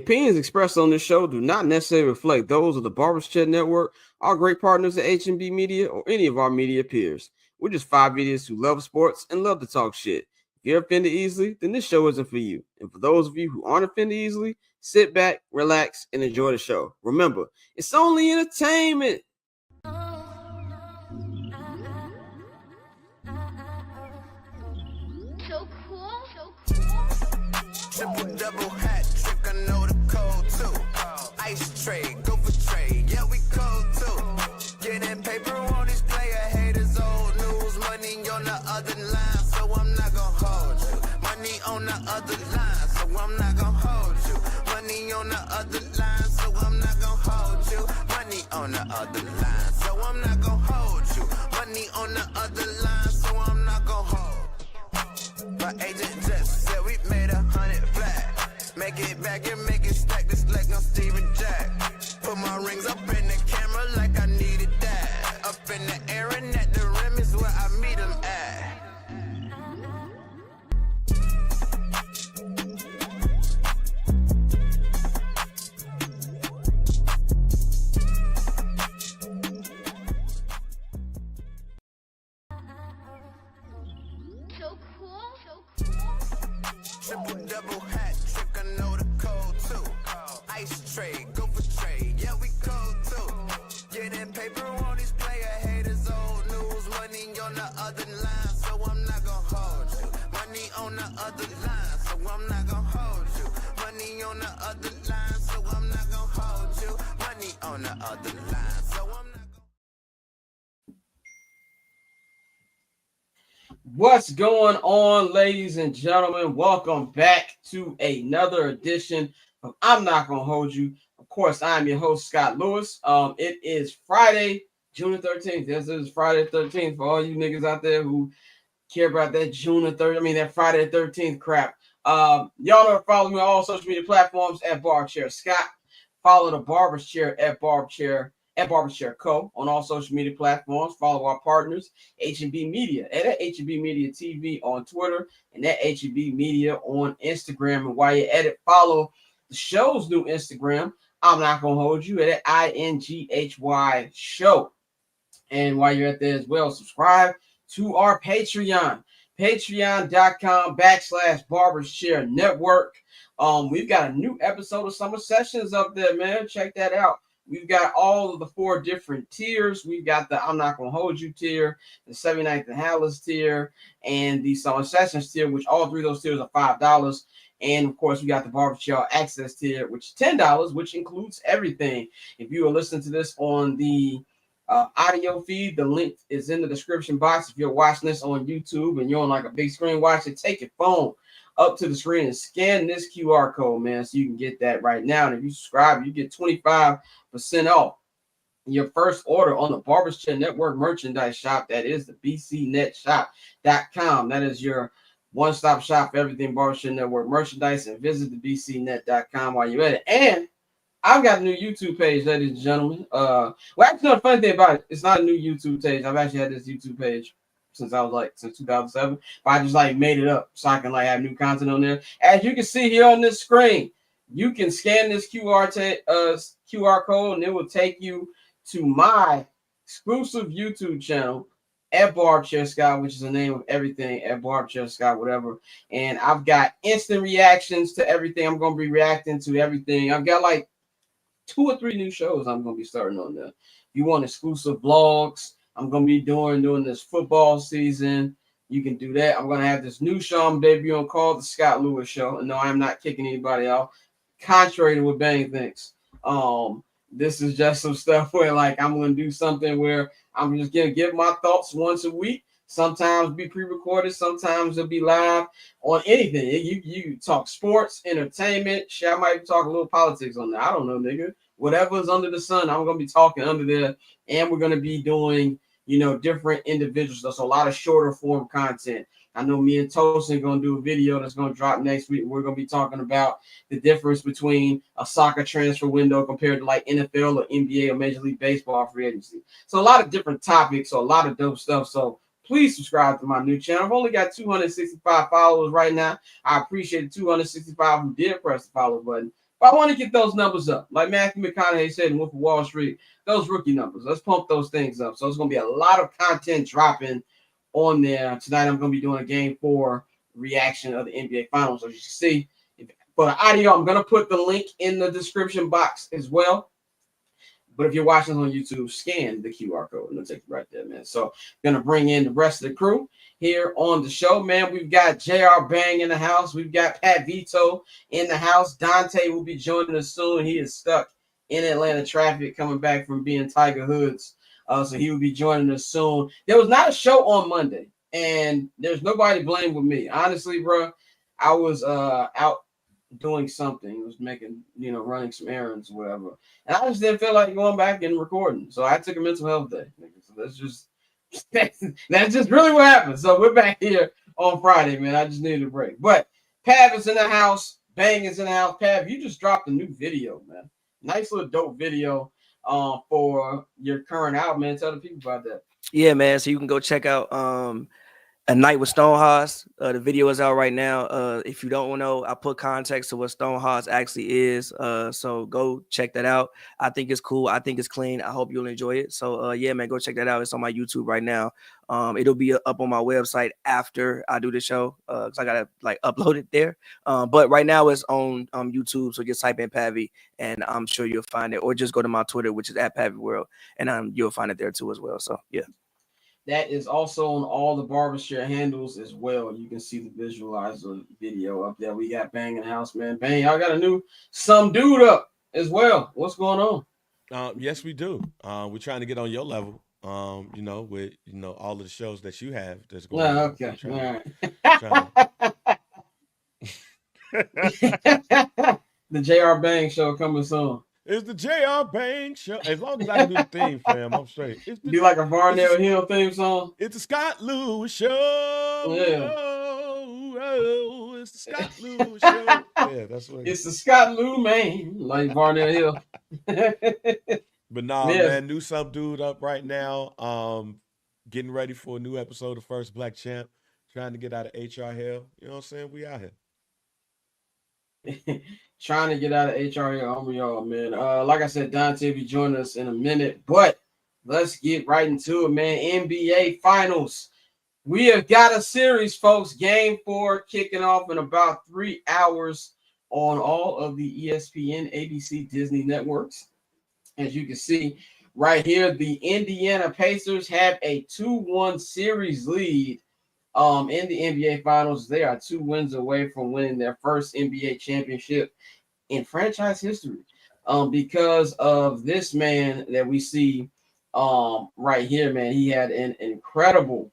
opinions expressed on this show do not necessarily reflect those of the Barbers Chat Network, our great partners at H&B Media, or any of our media peers. We're just five idiots who love sports and love to talk shit. If you're offended easily, then this show isn't for you. And for those of you who aren't offended easily, sit back, relax, and enjoy the show. Remember, it's only entertainment. So cool. Triple double hat trick, I know the code too. Ice trade, go for trade, yeah we cold too. Getting paper on these player haters, old news, money on the other line, so I'm not gonna hold you. Money on the other line, so I'm not gonna hold you. Money on the other line, so I'm not gonna hold you. Money on the other line, so I'm not gonna hold you. Money on the other line, so I'm not gonna hold. My agent just said we made 100 flat. Make it back and make it stack this like I'm Steven Jack. Put my rings up in the camera like I needed that. Up in the air and at the rim is where I meet them at. So cool. Triple double hat trick, I know the code too. Ice trade, go for trade, yeah we cold too. Getting paper on these player haters, old news, money on the other line, so I'm not gonna hold you. Money on the other line, so I'm not gonna hold you. Money on the other line, so I'm not gonna hold you. Money on the other line, so I'm not gonna. What's going on, ladies and gentlemen? Welcome back to another edition of I'm Not Gonna Hold You. Of course, I'm your host, Scott Lewis. It is Friday, June 13th. This is Friday 13th for all you niggas out there who care about that that Friday the 13th crap. Y'all know to follow me on all social media platforms at Barberchair Scott. Follow the Barber's Chair at Barber's Chair Co. on all social media platforms. Follow our partners, H&B Media, at H&B Media TV on Twitter, and at H&B Media on Instagram. And while you're at it, follow the show's new Instagram, I'm Not Gonna Hold You, at INGHY Show. And while you're at there as well, subscribe to our Patreon, patreon.com/Barbers Chair Network. We've got a new episode of Summer Sessions up there, man. Check that out. We've got all of the 4 different tiers. We've got the I'm Not Gonna Hold You tier, the 79th and Hallis tier, and the Summer Sessions tier, which all 3 of those tiers are $5. And of course, we got the Barbershop Access tier, which is $10, which includes everything. If you are listening to this on the audio feed, the link is in the description box. If you're watching this on YouTube and you're on like a big screen watching, take your phone up to the screen and scan this QR code, man, so you can get that right now. And if you subscribe, you get 25% off your first order on the Barbers Chat Network merchandise shop. That is the bcnetshop.com. That is your one-stop shop for everything Barbers Chat Network merchandise, and visit the bcnet.com while you're at it. And I've got a new YouTube page, ladies and gentlemen. Well, actually, no, the funny thing about it, it's not a new YouTube page. I've actually had this YouTube page since 2007, but I just made it up so I can have new content on there. As you can see here on this screen, you can scan this QR code and it will take you to my exclusive YouTube channel at Barberchair Scott, which is the name of everything at Barberchair Scott, whatever. And I've got instant reactions to everything. I'm going to be reacting to everything. I've got 2 or 3 new shows I'm going to be starting on there. If you want exclusive vlogs, I'm going to be doing this football season. You can do that. I'm going to have this new show I'm debuting called The Scott Lewis Show. And no, I'm not kicking anybody out, contrary to what Bang thinks. This is just some stuff where I'm going to do something where I'm just going to give my thoughts once a week. Sometimes be pre-recorded. Sometimes it'll be live on anything. You talk sports, entertainment. Shit, I might talk a little politics on there. I don't know, nigga. Whatever's under the sun, I'm going to be talking under there. And we're going to be doing, different individuals. So a lot of shorter form content. I know me and Tosin are going to do a video that's going to drop next week. We're going to be talking about the difference between a soccer transfer window compared to NFL or NBA or Major League Baseball free agency. So a lot of different topics, so a lot of dope stuff. So please subscribe to my new channel. I've only got 265 followers right now. I appreciate the 265 who did press the follow button. But I want to get those numbers up. Like Matthew McConaughey said in Wolf of Wall Street, those rookie numbers. Let's pump those things up. So it's going to be a lot of content dropping on there. Tonight I'm going to be doing a Game 4 reaction of the NBA Finals. As you can see, for the audio, I'm going to put the link in the description box as well. But if you're watching on YouTube, scan the QR code and it'll take you right there, man. So going to bring in the rest of the crew here on the show, man. We've got JR Bang in the house. We've got Pat Vito in the house. Dante will be joining us soon. He is stuck in Atlanta traffic coming back from being Tiger Hoods. So he will be joining us soon. There was not a show on Monday, and there's nobody to blame with me. Honestly, bro, I was out doing something. I was making, running some errands or whatever. And I just didn't feel like going back and recording. So I took a mental health day. So that's just really what happened. So we're back here on Friday, man. I just needed a break. But Pav is in the house. Bang is in the house. Pav, you just dropped a new video, man. Nice little dope video for your current album, man. Tell the people about that. Yeah, man. So you can go check out A Night with Stonehouse. The video is out right now. If you don't know, I put context to what Stonehouse actually is. So go check that out. I think it's cool. I think it's clean. I hope you'll enjoy it. So yeah, man, go check that out. It's on my YouTube right now. It'll be up on my website after I do the show because I gotta upload it there. But right now it's on YouTube. So just type in Pavy and I'm sure you'll find it. Or just go to my Twitter, which is @PavyWorld, and you'll find it there too as well. So yeah. That is also on all the Barbershare handles as well. You can see the visualizer video up there. We got Bang in the house, man. Bang, y'all got a new Some Dude up as well. What's going on? Yes, we do. We're trying to get on your level. With all of the shows that you have that's going on. Okay. The JR Bang show coming soon. It's the JR Bang show. As long as I can do the theme, fam, I'm straight. Do like a Varnell Hill theme song? It's the Scott Lewis show. Yeah. Oh, it's the Scott Lewis show. Yeah, that's what it's the Scott Lou man, like Varnell Hill. But nah, man, new Some Dude up right now. Getting ready for a new episode of First Black Champ. Trying to get out of HR hell. You know what I'm saying? We out here. Trying to get out of HR here. I'm y'all, man. Like I said, Dante will be joining us in a minute, but let's get right into it, man. NBA Finals. We have got a series, folks. Game 4 kicking off in about 3 hours on all of the ESPN, ABC, Disney networks. As you can see right here, the Indiana Pacers have a 2-1 series lead in the NBA Finals. They are 2 wins away from winning their first NBA championship in franchise history because of this man that we see right here, man. He had an incredible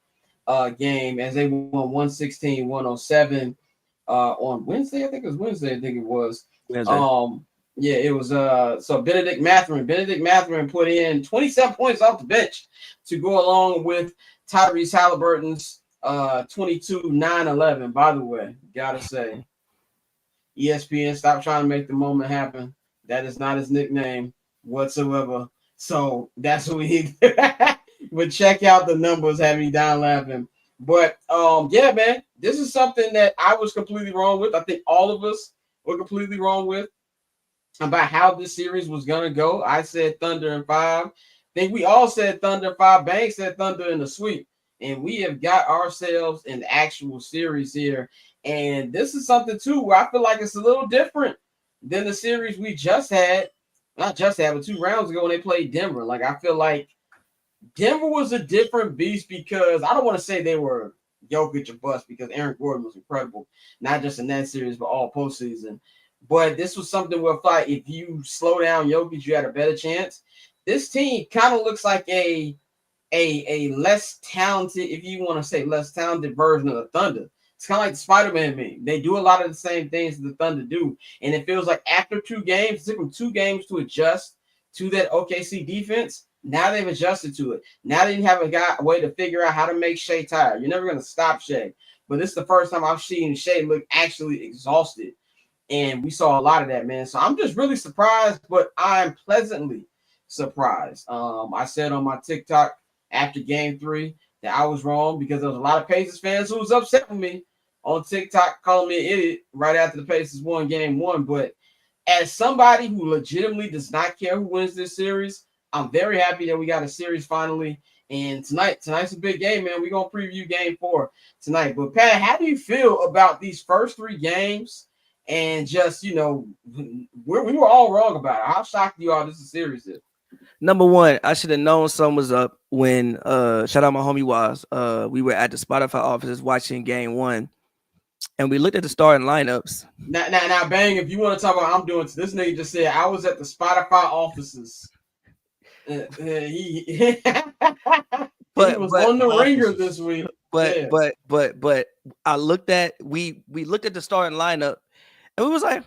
game as they won 116-107 on Wednesday. I think it was. Yeah, it was so Benedict Mathurin put in 27 points off the bench to go along with Tyrese Halliburton's 22-9-11. By the way, gotta say, ESPN, stop trying to make the moment happen. That is not his nickname whatsoever. So that's what he but check out the numbers, have me down laughing. But yeah, man, this is something that I was completely wrong with. I think all of us were completely wrong with about how this series was gonna go. I said Thunder in 5. I think we all said Thunder in 5. Bang said Thunder in the sweep. And we have got ourselves an actual series here. And this is something, too, where I feel like it's a little different than the series we just had. Not just had, but 2 rounds ago when they played Denver. Like, I feel like Denver was a different beast because I don't want to say they were Jokic or bust because Aaron Gordon was incredible. Not just in that series, but all postseason. But this was something where if you slow down Jokic, you had a better chance. This team kind of looks like a less talented, if you want to say less talented version of the Thunder. It's kind of like the Spider-Man meme. They do a lot of the same things that the Thunder do. And it feels like after 2 games, it took them 2 games to adjust to that OKC defense. Now they've adjusted to it. Now they didn't have a way to figure out how to make Shea tired. You're never going to stop Shea. But this is the first time I've seen Shea look actually exhausted. And we saw a lot of that, man. So I'm just really surprised, but I'm pleasantly surprised. I said on my TikTok after game 3 that I was wrong because there was a lot of Pacers fans who was upset with me on TikTok calling me an idiot right after the Pacers won game 1. But as somebody who legitimately does not care who wins this series, I'm very happy that we got a series finally. And tonight's a big game, man. We're going to preview game 4 tonight. But, Pat, how do you feel about these first 3 games? And just, we were all wrong about it. How shocked you are this series is? Number one, I should have known something was up when, shout out my homie Waz. We were at the Spotify offices watching game 1. And we looked at the starting lineups. Now, Bang, if you want to talk about I'm doing this nigga just said I was at the Spotify offices. He was on the ringer this week. But I looked at we looked at the starting lineup and we was like,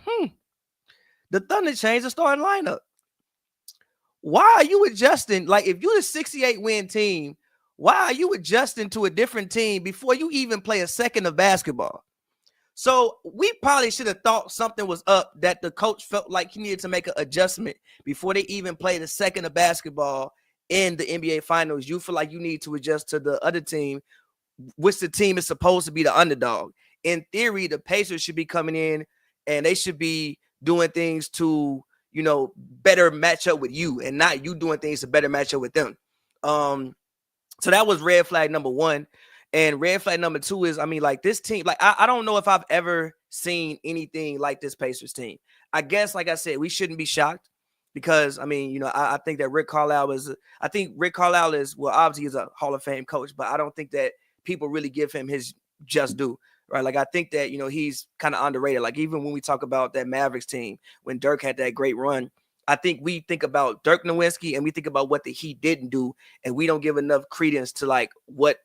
the Thunder changed the starting lineup. Why are you adjusting? Like, if you're the 68 win team, why are you adjusting to a different team before you even play a second of basketball? So we probably should have thought something was up, that the coach felt like he needed to make an adjustment before they even played a second of basketball in the NBA Finals. You feel like you need to adjust to the other team, which the team is supposed to be the underdog. In theory, the Pacers should be coming in and they should be doing things to, better match up with you, and not you doing things to better match up with them. So that was red flag number 1. And red flag number 2 is, like, this team, like, I don't know if I've ever seen anything like this Pacers team. I guess, like I said, we shouldn't be shocked because, I think that Rick Carlisle is, well, obviously he's a Hall of Fame coach, but I don't think that people really give him his just due, right? Like, I think that, he's kind of underrated. Like, even when we talk about that Mavericks team, when Dirk had that great run, I think we think about Dirk Nowitzki and we think about what the Heat didn't do, and we don't give enough credence to, like, what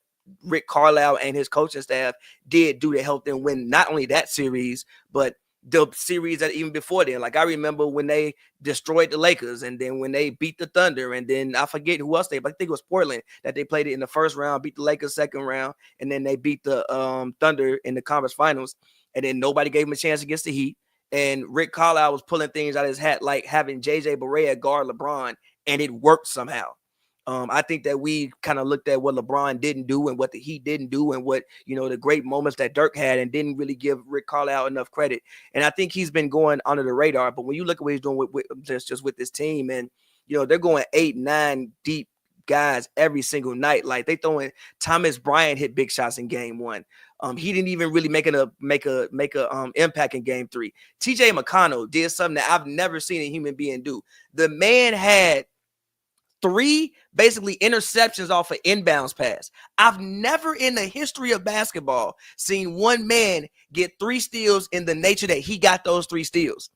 Rick Carlisle and his coaching staff did do to help them win not only that series, but the series that even before then. Like, I remember when they destroyed the Lakers, and then when they beat the Thunder, and then I forget who else but I think it was Portland that they played it in the first round, beat the Lakers second round, and then they beat the Thunder in the conference finals, and then nobody gave them a chance against the Heat. And Rick Carlisle was pulling things out of his hat, like having JJ Barea guard LeBron, and it worked somehow. I think that we kind of looked at what LeBron didn't do and what the Heat didn't do, and what, the great moments that Dirk had, and didn't really give Rick Carlisle enough credit. And I think he's been going under the radar. But when you look at what he's doing with just with this team, and, they're going 8-9 deep guys every single night. Like, they throwing Thomas Bryant hit big shots in game 1. He didn't even really make a impact in game 3. TJ McConnell did something that I've never seen a human being do. The man had 3 basically interceptions off an inbounds pass. I've never in the history of basketball seen one man get 3 steals in the nature that he got those 3 steals.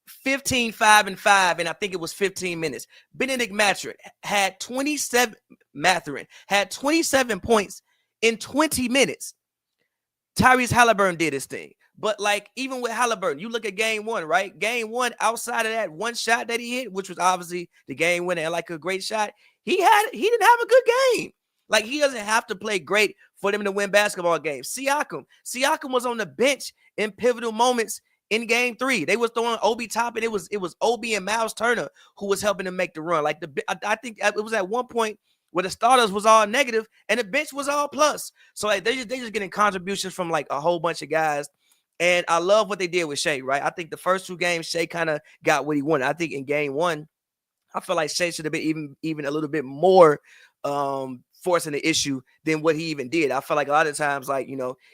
15, 5, and 5, and I think it was 15 minutes. Benedict Mathurin had 27 points in 20 minutes. Tyrese Halliburton did his thing. But, like, even with Halliburton, you look at game 1, right? Game 1, outside of that one shot that he hit, which was obviously the game winner and, like, a great shot, he didn't have a good game. Like, he doesn't have to play great for them to win basketball games. Siakam was on the bench in pivotal moments in game 3. They was throwing Obi Toppin. It was Obi and Miles Turner who was helping them make the run. Like, I think it was at one point where the starters was all negative and the bench was all plus. So, like, they just getting contributions from, like, a whole bunch of guys. And I love what they did with Shea, right? I think the first 2 games, Shea kind of got what he wanted. I think in game 1, I feel like Shea should have been even a little bit more forcing the issue than what he even did. I feel like a lot of times, like,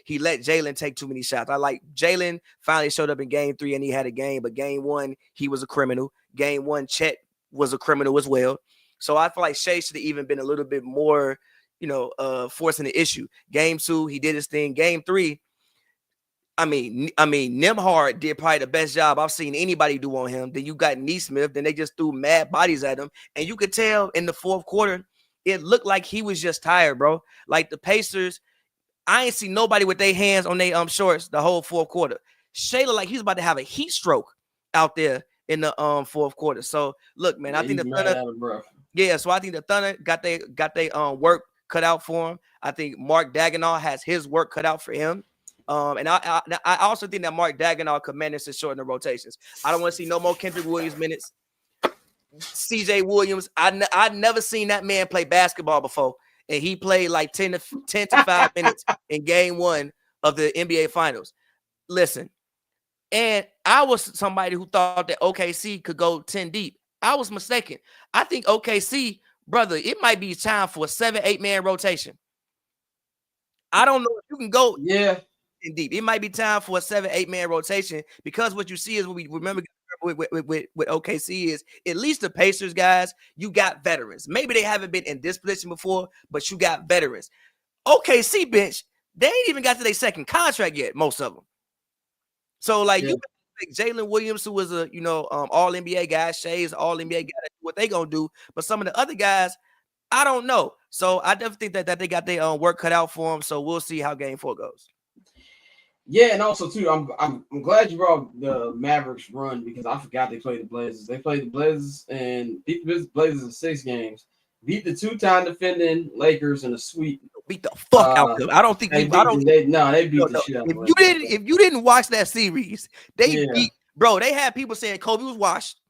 he let Jalen take too many shots. I like Jalen finally showed up in game 3 and he had a game, but game 1, he was a criminal. Game 1, Chet was a criminal as well. So I feel like Shea should have even been a little bit more, forcing the issue. Game 2, he did his thing. Game 3, Nembhard did probably the best job I've seen anybody do on him. Then you got Nesmith, then they just threw mad bodies at him. And you could tell in the 4th quarter, it looked like he was just tired, bro. Like, the Pacers, I ain't see nobody with their hands on their shorts the whole 4th quarter. Shea looked like he's about to have a heat stroke out there in the 4th quarter. So, look, man, I think the Thunder, so I think the Thunder got their work cut out for him. I think Mark Daigneault has his work cut out for him. And I also think that Mark Daigneault could manage to shorten the rotations. I don't want to see no more Kendrick Williams minutes. CJ Williams, I'd never seen that man play basketball before, and he played like 10 to 5 minutes in game 1 of the NBA Finals. Listen, And I was somebody who thought that OKC could go 10 deep. I was mistaken. I think OKC, brother, it might be time for a 7-8 man rotation. I don't know if you can go 10 deep. It might be time for a 7-8 man rotation, because what you see is what we remember with OKC is at least the Pacers guys, you got veterans. Maybe they haven't been in this position before, but you got veterans. OKC bench, they ain't even got to their second contract yet, most of them. So like you like Jalen Williams, who was a all NBA guy, Shay's all NBA guy, what they gonna do? But some of the other guys, I don't know. So I definitely think that they got their work cut out for them. So we'll see how Game 4 goes. Yeah, and also too, I'm glad you brought the Mavericks run, because I forgot they played the Blazers. They played the Blazers and beat the Blazers in 6 games. Beat the 2-time defending Lakers in a sweep. Beat the fuck out of them. I don't think they beat the shit out of them. If you didn't watch that series, they beat, bro. They had people saying Kobe was washed.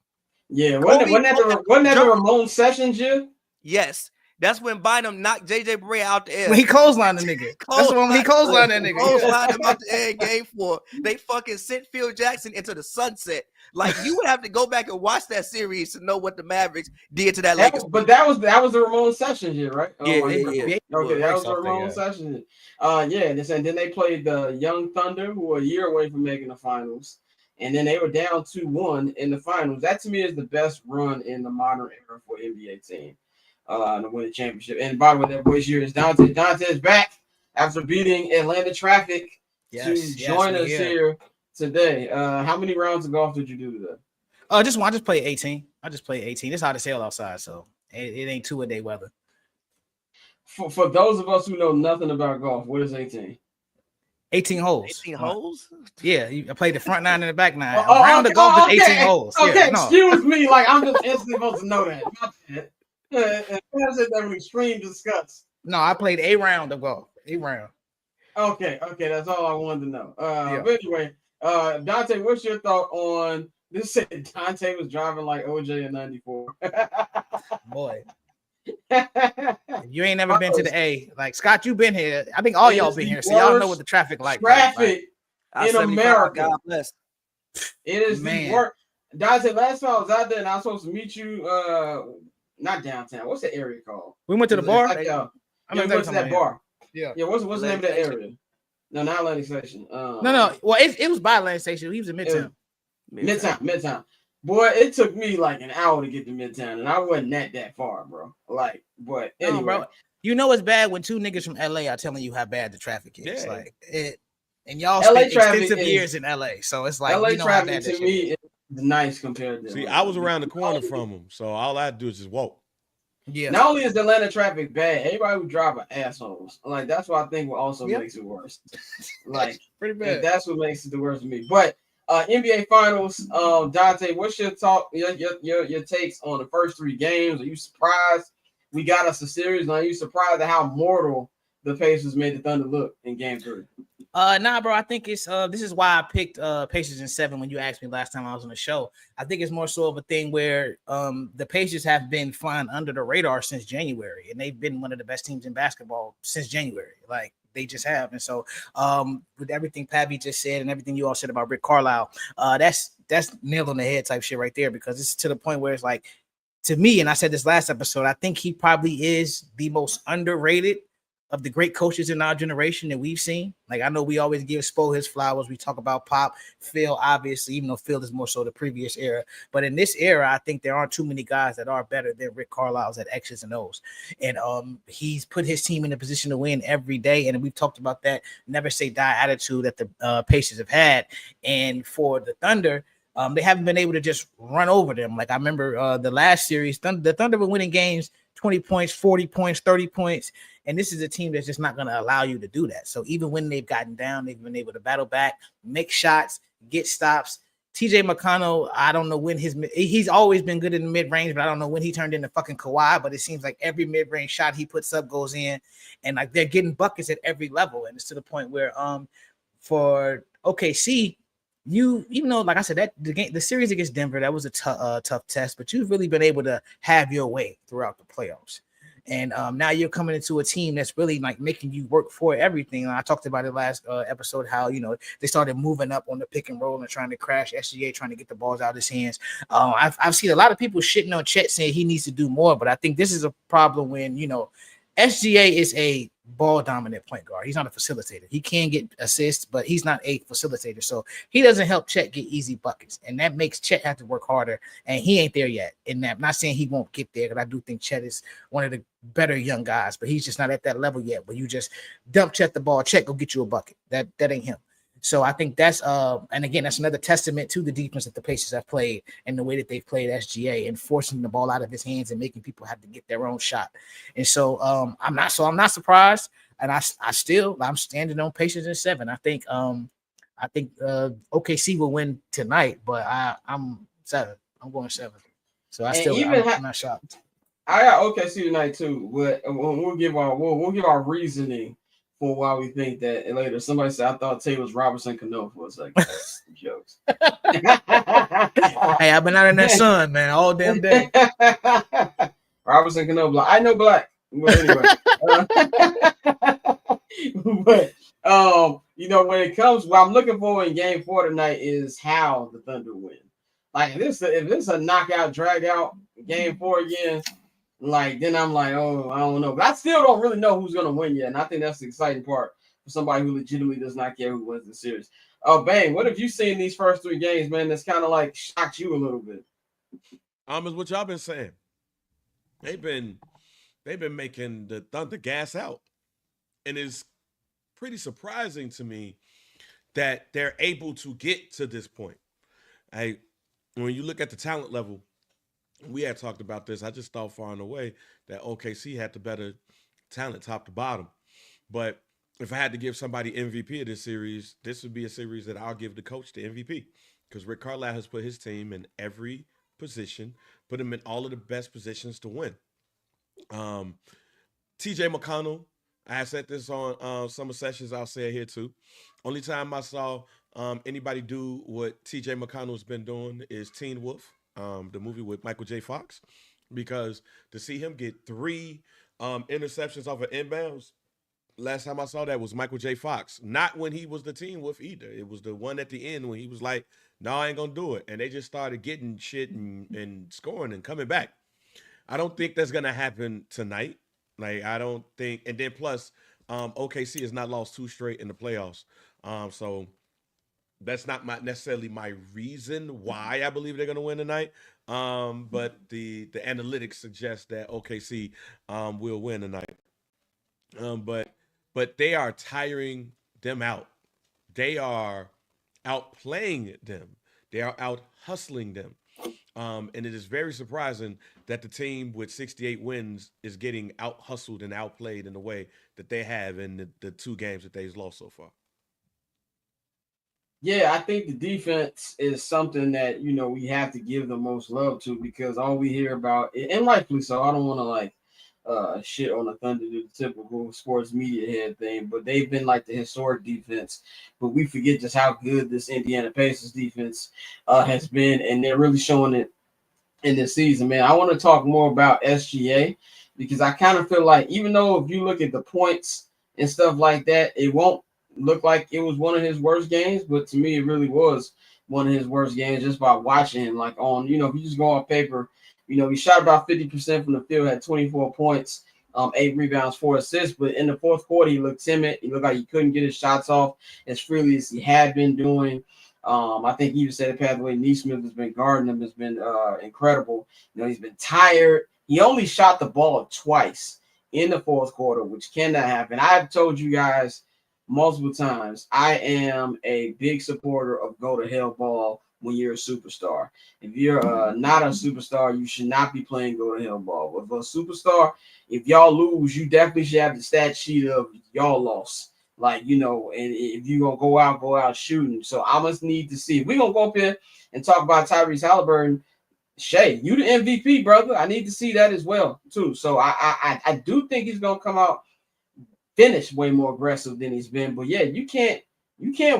Yeah, wasn't that the Ramon Sessions year? Yes. That's when Bynum knocked JJ Barea out the air. When he clotheslined the nigga. That's when he clotheslined that nigga. Clotheslined him out the air in Game 4. They fucking sent Phil Jackson into the sunset. Like, you would have to go back and watch that series to know what the Mavericks did to that Lakers. But that was the Ramon Sessions year, right? Yeah. Okay, that was the Ramon Sessions. And then they played the Young Thunder, who were a year away from making the finals. And then they were down 2-1 in the finals. That to me is the best run in the modern era for an NBA team. To win a championship. And by the way, that boy's year is Dante. Dante is back after beating Atlanta Traffic to join us here today. How many rounds of golf did you do today? Just one. I just played 18. It's hot as hell outside, so it ain't 2-a-day weather. For those of us who know nothing about golf, what is 18? 18 holes. 18 holes? Yeah, I played the front 9 and the back 9. Round of golf is 18 holes. Okay, excuse me. Like, I'm just instantly supposed to know that. My bad. That was extreme disgust. No, I played a round of golf. A round. Okay, that's all I wanted to know. But anyway, Dante, what's your thought on this? Said Dante was driving like OJ in '94. Boy, if you ain't never been to the A, like Scott, you been here. I think all y'all been here, so y'all know what the traffic like. Traffic in America. God bless. It is the worst. Dante, last time I was out there, and I was supposed to meet you. Not downtown. What's the area called? We went to the bar. Like, we went to that bar. Yeah. What's the name of that area? No, not Atlantic Station. No. Well, it was by Atlantic Station. He was in Midtown. Midtown. Boy, it took me like an hour to get to Midtown, and I wasn't that far, bro. Like, but anyway, bro, you know it's bad when 2 niggas from LA are telling you how bad the traffic is. Yeah. Like it, and y'all spent extensive years in LA, so it's like LA traffic to me is nice compared to. See, I was around the corner from him, so all I had to do is just walk. Yeah. Not only is the Atlanta traffic bad, everybody who drive are assholes. Like, that's what I think what also makes it worse. Like, pretty bad. That's what makes it the worst for me. But NBA Finals, Dante, what's your talk? Your takes on the first 3 games? Are you surprised we got us a series? And are you surprised at how mortal the Pacers made the Thunder look in Game 3? Nah, bro. I think it's this is why I picked Pacers in 7 when you asked me last time I was on the show. I think it's more so of a thing where the Pacers have been flying under the radar since January, and they've been one of the best teams in basketball since January. Like, they just have. And so with everything Pavy just said and everything you all said about Rick Carlisle, that's nail on the head type shit right there, because it's to the point where it's like, to me, and I said this last episode, I think he probably is the most underrated of the great coaches in our generation that we've seen. Like, I know we always give Spo his flowers. We talk about Pop, Phil, obviously, even though Phil is more so the previous era. But in this era, I think there aren't too many guys that are better than Rick Carlisle's at X's and O's. And he's put his team in a position to win every day. And we've talked about that never say die attitude that the Pacers have had. And for the Thunder, they haven't been able to just run over them. Like, I remember the last series, the Thunder were winning games 20 points, 40 points, 30 points. And this is a team that's just not going to allow you to do that. So even when they've gotten down, they've been able to battle back, make shots, get stops. TJ McConnell, I don't know when he's always been good in the mid-range, but I don't know when he turned into fucking Kawhi. But it seems like every mid-range shot he puts up goes in. And like, they're getting buckets at every level. And it's to the point where for OKC, you know, like I said, that the series against Denver, that was a tough test, but you've really been able to have your way throughout the playoffs. And now you're coming into a team that's really like making you work for everything. And I talked about it last episode, how, you know, they started moving up on the pick and roll and trying to crash SGA, trying to get the balls out of his hands. I've seen a lot of people shitting on Chet saying he needs to do more, but I think this is a problem when, you know, SGA is a ball dominant point guard. He's not a facilitator. He can get assists, but he's not a facilitator. So he doesn't help Chet get easy buckets. And that makes Chet have to work harder. And he ain't there yet. And I'm not saying he won't get there, because I do think Chet is one of the better young guys, but he's just not at that level yet where you just dump Chet the ball, Chet go get you a bucket. That ain't him. So I think that's and again, that's another testament to the defense that the Pacers have played and the way that they've played SGA and forcing the ball out of his hands and making people have to get their own shot. And so I'm not surprised. And I'm standing on Pacers in 7. I think OKC will win tonight, but I'm 7. I'm going 7. So I'm not shocked. I got OKC tonight too, but we'll give our reasoning for why we think that. And later, somebody said I thought Tay was Robertson Cano for a second. That's jokes. Hey, I've been out in that sun, man, all damn day. Robertson Cano, I know black. But anyway, but you know, when it comes, what I'm looking for in Game 4 tonight is how the Thunder win. Like if this a knockout, drag out Game 4 again. Like, then I'm like, oh, I don't know. But I still don't really know who's going to win yet. And I think that's the exciting part for somebody who legitimately does not care who wins the series. Oh, Bang, what have you seen these first 3 games, man, that's kind of like shocked you a little bit? Is what y'all been saying. They've been making the Thunder gas out. And it's pretty surprising to me that they're able to get to this point. When you look at the talent level, we had talked about this. I just thought far and away that OKC had the better talent top to bottom. But if I had to give somebody MVP of this series, this would be a series that I'll give the coach the MVP, because Rick Carlisle has put his team in every position, put him in all of the best positions to win. TJ McConnell, I said this on Summer Sessions, I'll say it here too. Only time I saw anybody do what TJ McConnell's been doing is Teen Wolf. The movie with Michael J. Fox, because to see him get 3 interceptions off of inbounds, last time I saw that was Michael J. Fox. Not when he was the Teen Wolf either. It was the one at the end when he was like, no, I ain't going to do it. And they just started getting shit and scoring and coming back. I don't think that's going to happen tonight. Like, I don't think. And then plus, OKC has not lost 2 straight in the playoffs. So that's not necessarily my reason why I believe they're going to win tonight. But the analytics suggest that OKC will win tonight. But they are tiring them out. They are outplaying them. They are out hustling them. And it is very surprising that the team with 68 wins is getting out hustled and outplayed in the way that they have in the 2 games that they've lost so far. Yeah, I think the defense is something that, you know, we have to give the most love to, because all we hear about, and rightfully so, I don't want to like shit on the Thunder, do the typical sports media head thing, but they've been like the historic defense. But we forget just how good this Indiana Pacers defense has been, and they're really showing it in this season, man. I want to talk more about SGA, because I kind of feel like, even though if you look at the points and stuff like that, it won't look like it was one of his worst games, but to me, it really was one of his worst games just by watching him. Like, on, you know, if you just go on paper, you know, he shot about 50% from the field, had 24 points, 8 rebounds, 4 assists. But in the fourth quarter, he looked timid. He looked like he couldn't get his shots off as freely as he had been doing. I think he even said the pathway Neesmith has been guarding him has been incredible. You know, he's been tired. He only shot the ball twice in the fourth quarter, which cannot happen. I've told you guys multiple times, I am a big supporter of go to hell ball when you're a superstar. If you're not a superstar, you should not be playing go to hell ball. But for a superstar, if y'all lose, you definitely should have the stat sheet of y'all lost. Like, you know, and if you're going to go out shooting. So I must need to see. We're going to go up here and talk about Tyrese Halliburton. Shay, you the MVP, brother. I need to see that as well, too. So I do think he's going to come out finish way more aggressive than he's been. But yeah, you can't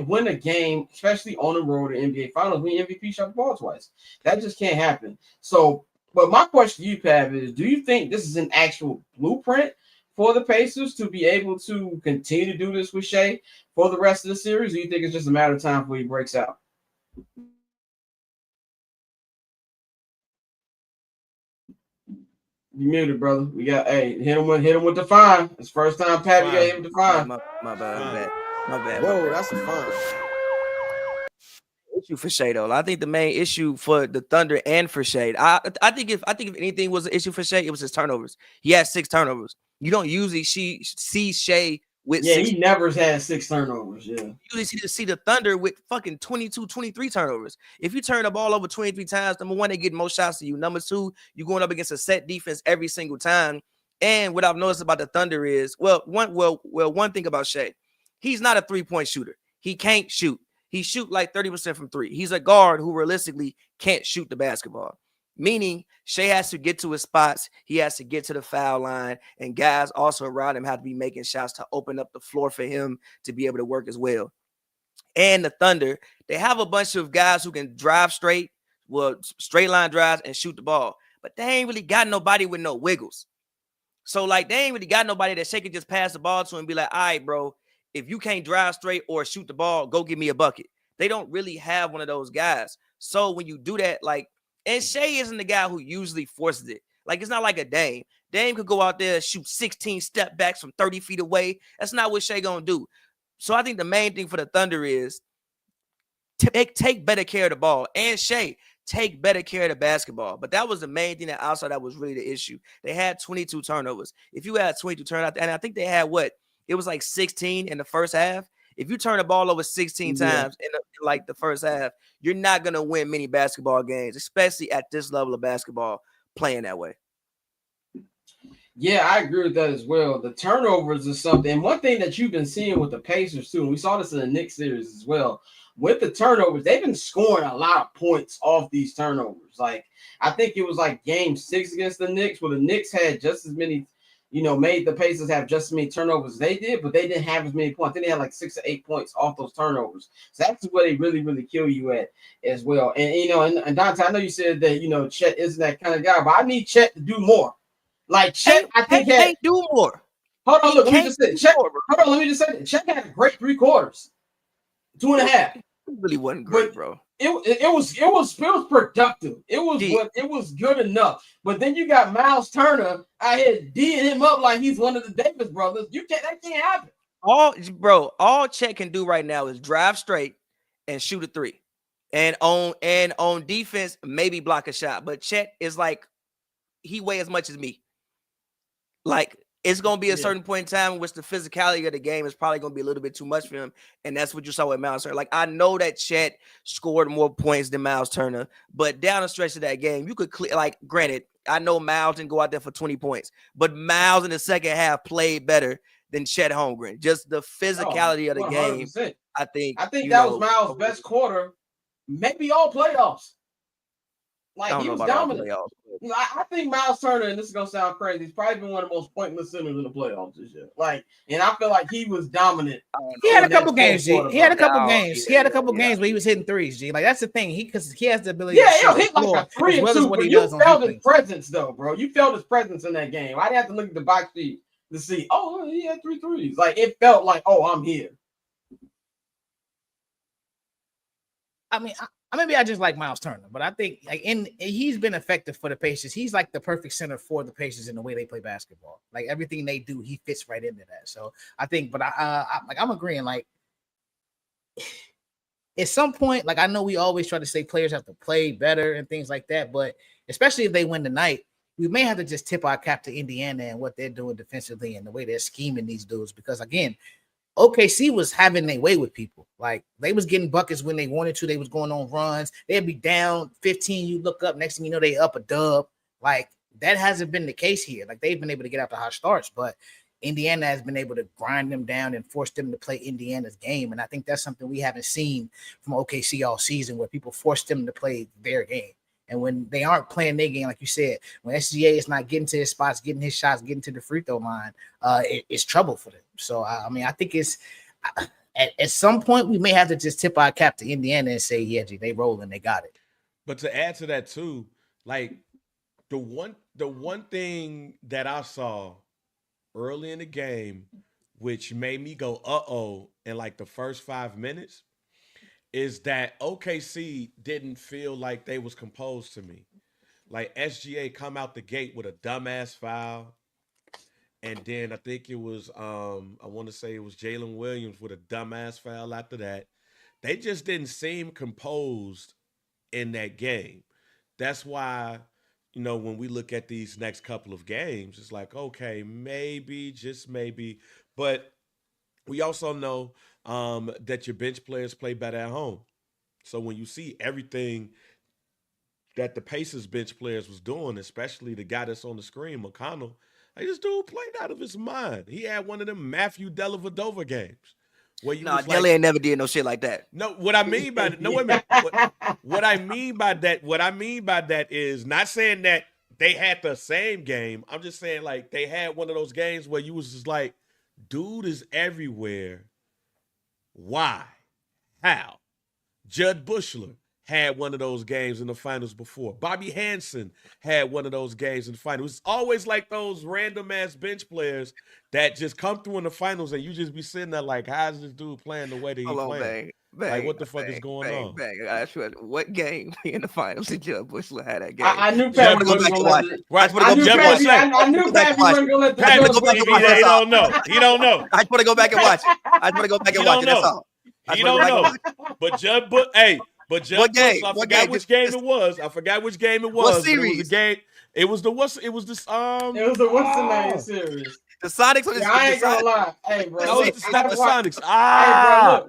win a game, especially on the road in NBA Finals, when your MVP shot the ball twice. That just can't happen. So But my question to you, Pav, is do you think this is an actual blueprint for the Pacers to be able to continue to do this with Shea for the rest of the series? Or do you think it's just a matter of time before he breaks out? You muted, brother. We got hit him with the fine. It's first time Pavy got hit with the fine. My bad. Whoa, that's a fine. Issue for Shea though. I think the main issue for the Thunder and for Shea, I think if anything was an issue for Shea, it was his turnovers. He had 6 turnovers. You don't usually see Shea with he never had 6 turnovers. Yeah, you usually see the Thunder with fucking 22, 23 turnovers. If you turn the ball over 23 times, number one, they get more shots than you. Number two, you're going up against a set defense every single time. And what I've noticed about the Thunder is, one thing about Shea, he's not a 3-point shooter. He can't shoot. He shoot like 30% from 3. He's a guard who realistically can't shoot the basketball. Meaning Shea has to get to his spots. He has to get to the foul line. And guys also around him have to be making shots to open up the floor for him to be able to work as well. And the Thunder, they have a bunch of guys who can drive straight line drives and shoot the ball. But they ain't really got nobody with no wiggles. So, like, they ain't really got nobody that Shea can just pass the ball to and be like, all right, bro, if you can't drive straight or shoot the ball, go give me a bucket. They don't really have one of those guys. So when you do that, like, and Shea isn't the guy who usually forces it. Like, it's not like a Dame. Dame could go out there and shoot 16 step backs from 30 feet away. That's not what Shea gonna do. So I think the main thing for the Thunder is take better care of the ball. And Shea, take better care of the basketball. But that was the main thing that outside that was really the issue. They had 22 turnovers. If you had 22 turnovers, and I think they had it was like 16 in the first half. If you turn the ball over 16 times in like the first half, you're not going to win many basketball games, especially at this level of basketball playing that way. Yeah, I agree with that as well. The turnovers is something. And one thing that you've been seeing with the Pacers too, and we saw this in the Knicks series as well, with the turnovers, they've been scoring a lot of points off these turnovers. Like, I think it was like game 6 against the Knicks where the Knicks had just as many, made the Pacers have just as many turnovers as they did, but they didn't have as many points. I think they had like 6 or 8 points off those turnovers. So that's where they really, really kill you at as well. And and Dante, I know you said that, Chet isn't that kind of guy, but I need Chet to do more. Like, Chet, I think can't do more. Hold on, look, let me just say, Chet, hold on, let me just say, Chet had a great 3 quarters, 2.5. It really wasn't great, bro. It was productive. It was good enough. But then you got Miles Turner out here D'ing him up like he's one of the Davis brothers. That can't happen. All Chet can do right now is drive straight and shoot a 3. And on defense, maybe block a shot. But Chet is like, he weighs as much as me. Like, it's going to be a certain point in time in which the physicality of the game is probably going to be a little bit too much for him. And that's what you saw with Miles Turner. Like, I know that Chet scored more points than Miles Turner, but down the stretch of that game, you could granted, I know Miles didn't go out there for 20 points, but Miles in the second half played better than Chet Holmgren. Just the physicality of the game. I think that was Miles' best quarter, maybe all playoffs. Like, he was dominant. I think Miles Turner, and this is gonna sound crazy, he's probably been one of the most pointless centers in the playoffs this year. Like, and I feel like he was dominant. He had a couple games, G. He had a couple games where he was hitting threes, G. Like, that's the thing. Because he has the ability. He'll hit like a 3 and 2. But you felt his presence, though, bro. You felt his presence in that game. I didn't have to look at the box sheet to see. Oh, he had 3 threes. Like, it felt like, oh, I'm here. I mean, maybe I just like Miles Turner, but I think he's been effective for the Pacers. He's like the perfect center for the Pacers in the way they play basketball. Like, everything they do, he fits right into that. So I think, but I'm agreeing. Like, at some point, like, I know we always try to say players have to play better and things like that, but especially if they win tonight, we may have to just tip our cap to Indiana and what they're doing defensively and the way they're scheming these dudes. Because again, OKC was having their way with people. Like, they was getting buckets when they wanted to. They was going on runs. They'd be down 15. You look up, next thing you know, they up a dub. Like, that hasn't been the case here. Like, they've been able to get out the hot starts, but Indiana has been able to grind them down and force them to play Indiana's game. And I think that's something we haven't seen from OKC all season, where people force them to play their game. And when they aren't playing their game, like you said, when SGA is not getting to his spots, getting his shots, getting to the free throw line, it's trouble for them. So, I mean, I think it's at some point we may have to just tip our cap to Indiana and say, yeah, G, they rolling, they got it. But to add to that too, like, the one thing that I saw early in the game, which made me go uh-oh in like the first 5 minutes, is that OKC didn't feel like they was composed to me. Like SGA come out the gate with a dumbass foul. And then I think it was I want to say it was Jalen Williams with a dumbass foul after that. They just didn't seem composed in that game. That's why, when we look at these next couple of games, it's like, okay, maybe, just maybe. But we also know that your bench players play better at home. So when you see everything that the Pacers bench players was doing, especially the guy that's on the screen, McConnell, like, this dude played out of his mind. He had one of them Matthew Dellavedova games. Where you Dele ain't never did no shit like that. No, what I mean by that, no, wait a minute. What I mean by that is not saying that they had the same game. I'm just saying, like, they had one of those games where you was just like, dude is everywhere. Why? How? Judd Bushler had one of those games in the finals before. Bobby Hansen had one of those games in the finals. It's always like those random ass bench players that just come through in the finals and you just be sitting there like, how's this dude playing the way that he's playing? Like, what the fuck is going on? I ask you, what game in the finals did Judd Bushler had that game? I knew Pavy wasn't going to let it. I knew Pavy wasn't going to let the He don't know. He don't know. I just want to go back and watch it. I just want to go back and watch it. That's all. He don't know. But Judd Bushler, what game? I forgot which game it was. What series? It was the what's the name series. The Sonics. I ain't gonna lie. Hey, bro. No, it's not the Sonics. Hey,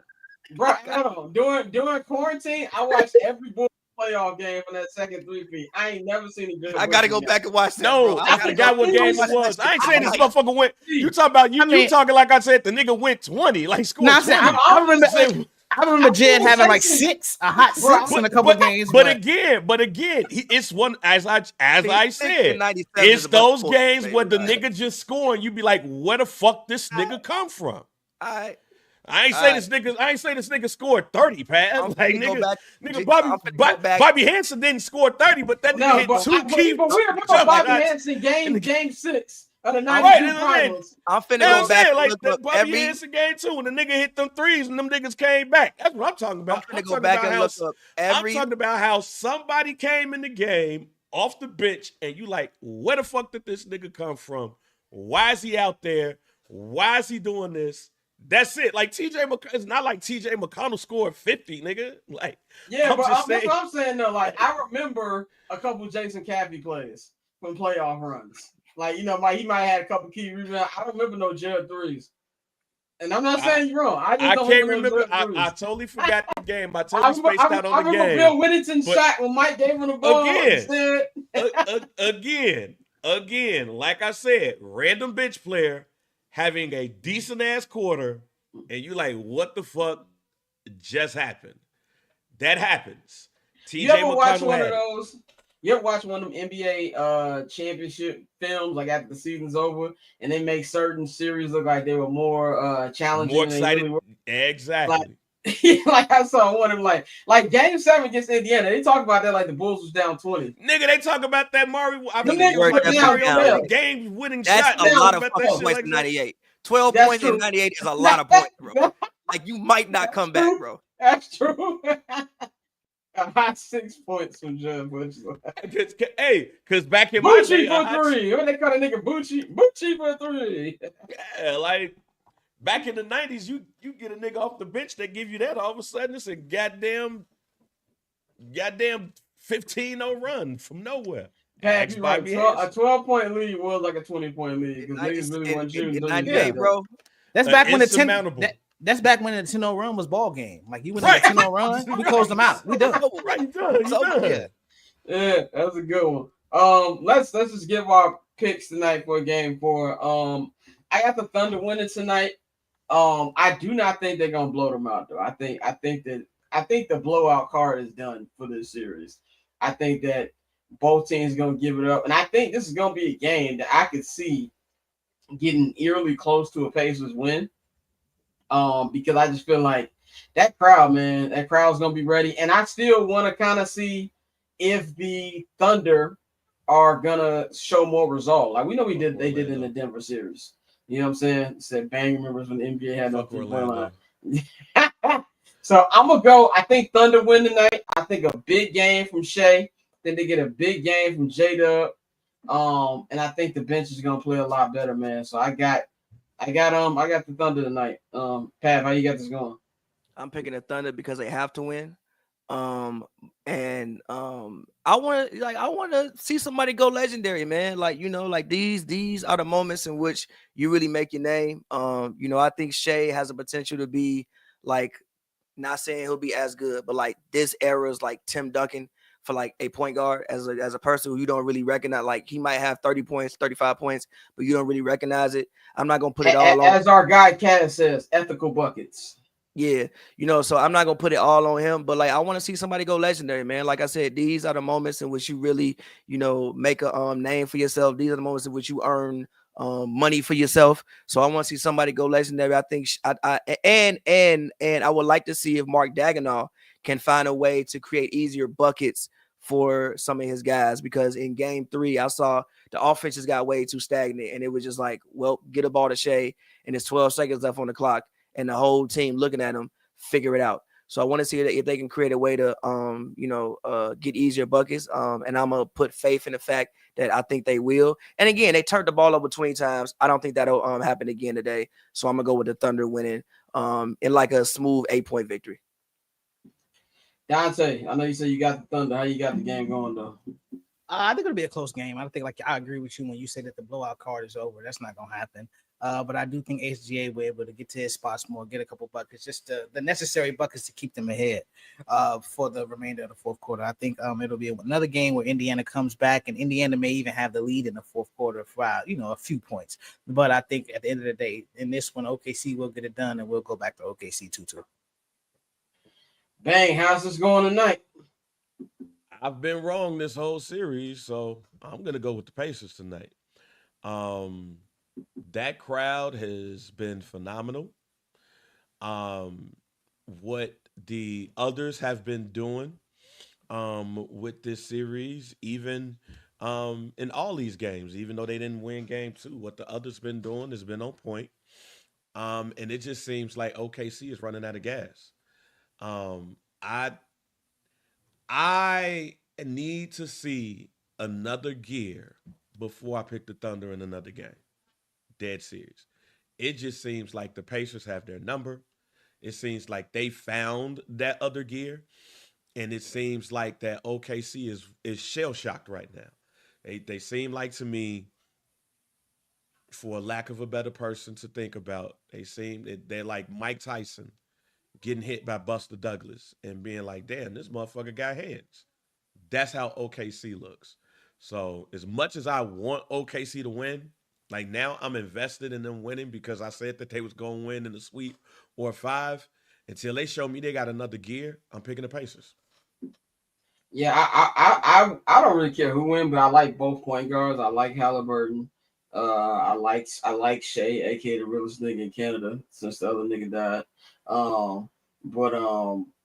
bro, hold on. During quarantine, I watched every Bulls playoff game on that second 3-peat. I ain't never seen a good. I gotta go back and watch that. No, bro. I forgot what game it was. I ain't saying this motherfucker went. You talking about you talking like I said the nigga went 20, like scored 20. I remember Jed having like a hot six in a couple of games. But again, it's one as I said, it's those games where the nigga just scoring. You be like, where the fuck this nigga come from? I ain't say this nigga scored 30, Pat. Like Bobby Hansen didn't score 30, but that nigga hit two key. But we were talking about Bobby Hansen game 6. Of the 92 finals. I'm finna go back like and look up Bobby Hansen game 2 and the nigga hit them threes and them niggas came back. That's what I'm talking about. I'm talking about how somebody came in the game off the bench and you like, where the fuck did this nigga come from? Why is he out there? Why is he doing this? That's it. Like it's not like TJ McConnell scored 50, nigga. Like, yeah, but that's what I'm saying though. Like, I remember a couple Jason Caffey plays from playoff runs. Like, he might have had a couple key rebounds. I don't remember no Judd threes. And I'm not saying you're wrong. I can't remember. I totally forgot the game. I totally spaced out on the game. I remember Bill Whittington shot when Mike gave him the ball. Again, like I said, random bench player having a decent-ass quarter, and you like, what the fuck just happened? That happens. You ever watch one of those? You ever watch one of them NBA championship films, like after the season's over, and they make certain series look like they were more challenging, more excited? Really exactly. Like I saw one of them, like Game 7 against Indiana. They talk about that like the Bulls was down 20. Nigga, they talk about that Mario game winning shot. That's a lot of points in 98. 12 points in 98 is a lot of points, bro. Like, you might not come back, bro. That's true. A hot 6 points from Judd Bushler. Because back in my day, for 3. What they call a nigga Bucci for 3. Yeah, like back in the 90s, you get a nigga off the bench that give you that. All of a sudden, it's a goddamn 15-0 run from nowhere. Pat, you're right. A 12-point lead was like a 20-point lead because niggas really want shooting. 98, bro. That's back when the 10. That's back when the 10-0 run was ball game. Like, you went on a 10-0 run, we closed them out. We done. Right, done. Yeah, that was a good one. Let's just give our picks tonight for game 4. I got the Thunder winning tonight. I do not think they're gonna blow them out though. I think the blowout card is done for this series. I think that both teams are gonna give it up, and I think this is gonna be a game that I could see getting eerily close to a Pacers win. Because I just feel like that crowd's gonna be ready, and I still want to kind of see if the Thunder are gonna show more resolve. Like we know they did in the Denver series. You know what I'm saying? Said Bang remembers when the NBA had no 3-point line. So I'm gonna go. I think Thunder win tonight. I think a big game from Shea. Then they get a big game from J-Dub. And I think the bench is gonna play a lot better, man. So I got the Thunder tonight. Pav, how you got this going? I'm picking the Thunder because they have to win. I want to see somebody go legendary, man. Like, you know, like these are the moments in which you really make your name. You know, I think Shea has a potential to be like, not saying he'll be as good, but like this era is like Tim Duncan for like a point guard as a person who you don't really recognize. Like he might have 30 points, 35 points, but you don't really recognize it. I'm not gonna put it all on. As our guy Cat says, ethical buckets. Yeah, you know, so I'm not gonna put it all on him, but like I want to see somebody go legendary, man. Like I said, these are the moments in which you really, you know, make a name for yourself. These are the moments in which you earn money for yourself. So I want to see somebody go legendary. I think and I would like to see if Mark Daigneault can find a way to create easier buckets for some of his guys, because in game 3 I saw the offense just got way too stagnant, and it was just like, well, get a ball to Shea, and there's 12 seconds left on the clock, and the whole team looking at him figure it out. So I want to see if they can create a way to, get easier buckets. And I'm going to put faith in the fact that I think they will. And again, they turned the ball over 20 times. I don't think that'll happen again today. So I'm going to go with the Thunder winning in like a smooth 8-point victory. Dante, I know you said you got the Thunder. How you got the game going, though? I think it'll be a close game. I think, like, I agree with you when you say that the blowout card is over. That's not going to happen. But I do think HGA will be able to get to his spots more, get a couple buckets, just the necessary buckets to keep them ahead for the remainder of the fourth quarter. I think it'll be another game where Indiana comes back, and Indiana may even have the lead in the fourth quarter for, a few points. But I think at the end of the day, in this one, OKC will get it done, and we'll go back to OKC 2-2. Bang, how's this going tonight? I've been wrong this whole series, so I'm going to go with the Pacers tonight. That crowd has been phenomenal. What the others have been doing with this series, even in all these games, even though they didn't win game 2, what the others been doing has been on point. And it just seems like OKC is running out of gas. I need to see another gear before I pick the Thunder in another game. Dead serious. It just seems like the Pacers have their number. It seems like they found that other gear, and it seems like that OKC is shell shocked right now. They seem like, to me, for lack of a better person to think about, they're like Mike Tyson getting hit by Buster Douglas and being like, damn, this motherfucker got hands. That's how OKC looks. So as much as I want OKC to win, like now I'm invested in them winning because I said that they was going to win in the sweep or 5. Until they show me they got another gear, I'm picking the Pacers. Yeah, I don't really care who wins, but I like both point guards. I like Halliburton. I like Shea, aka the realest nigga in Canada since the other nigga died.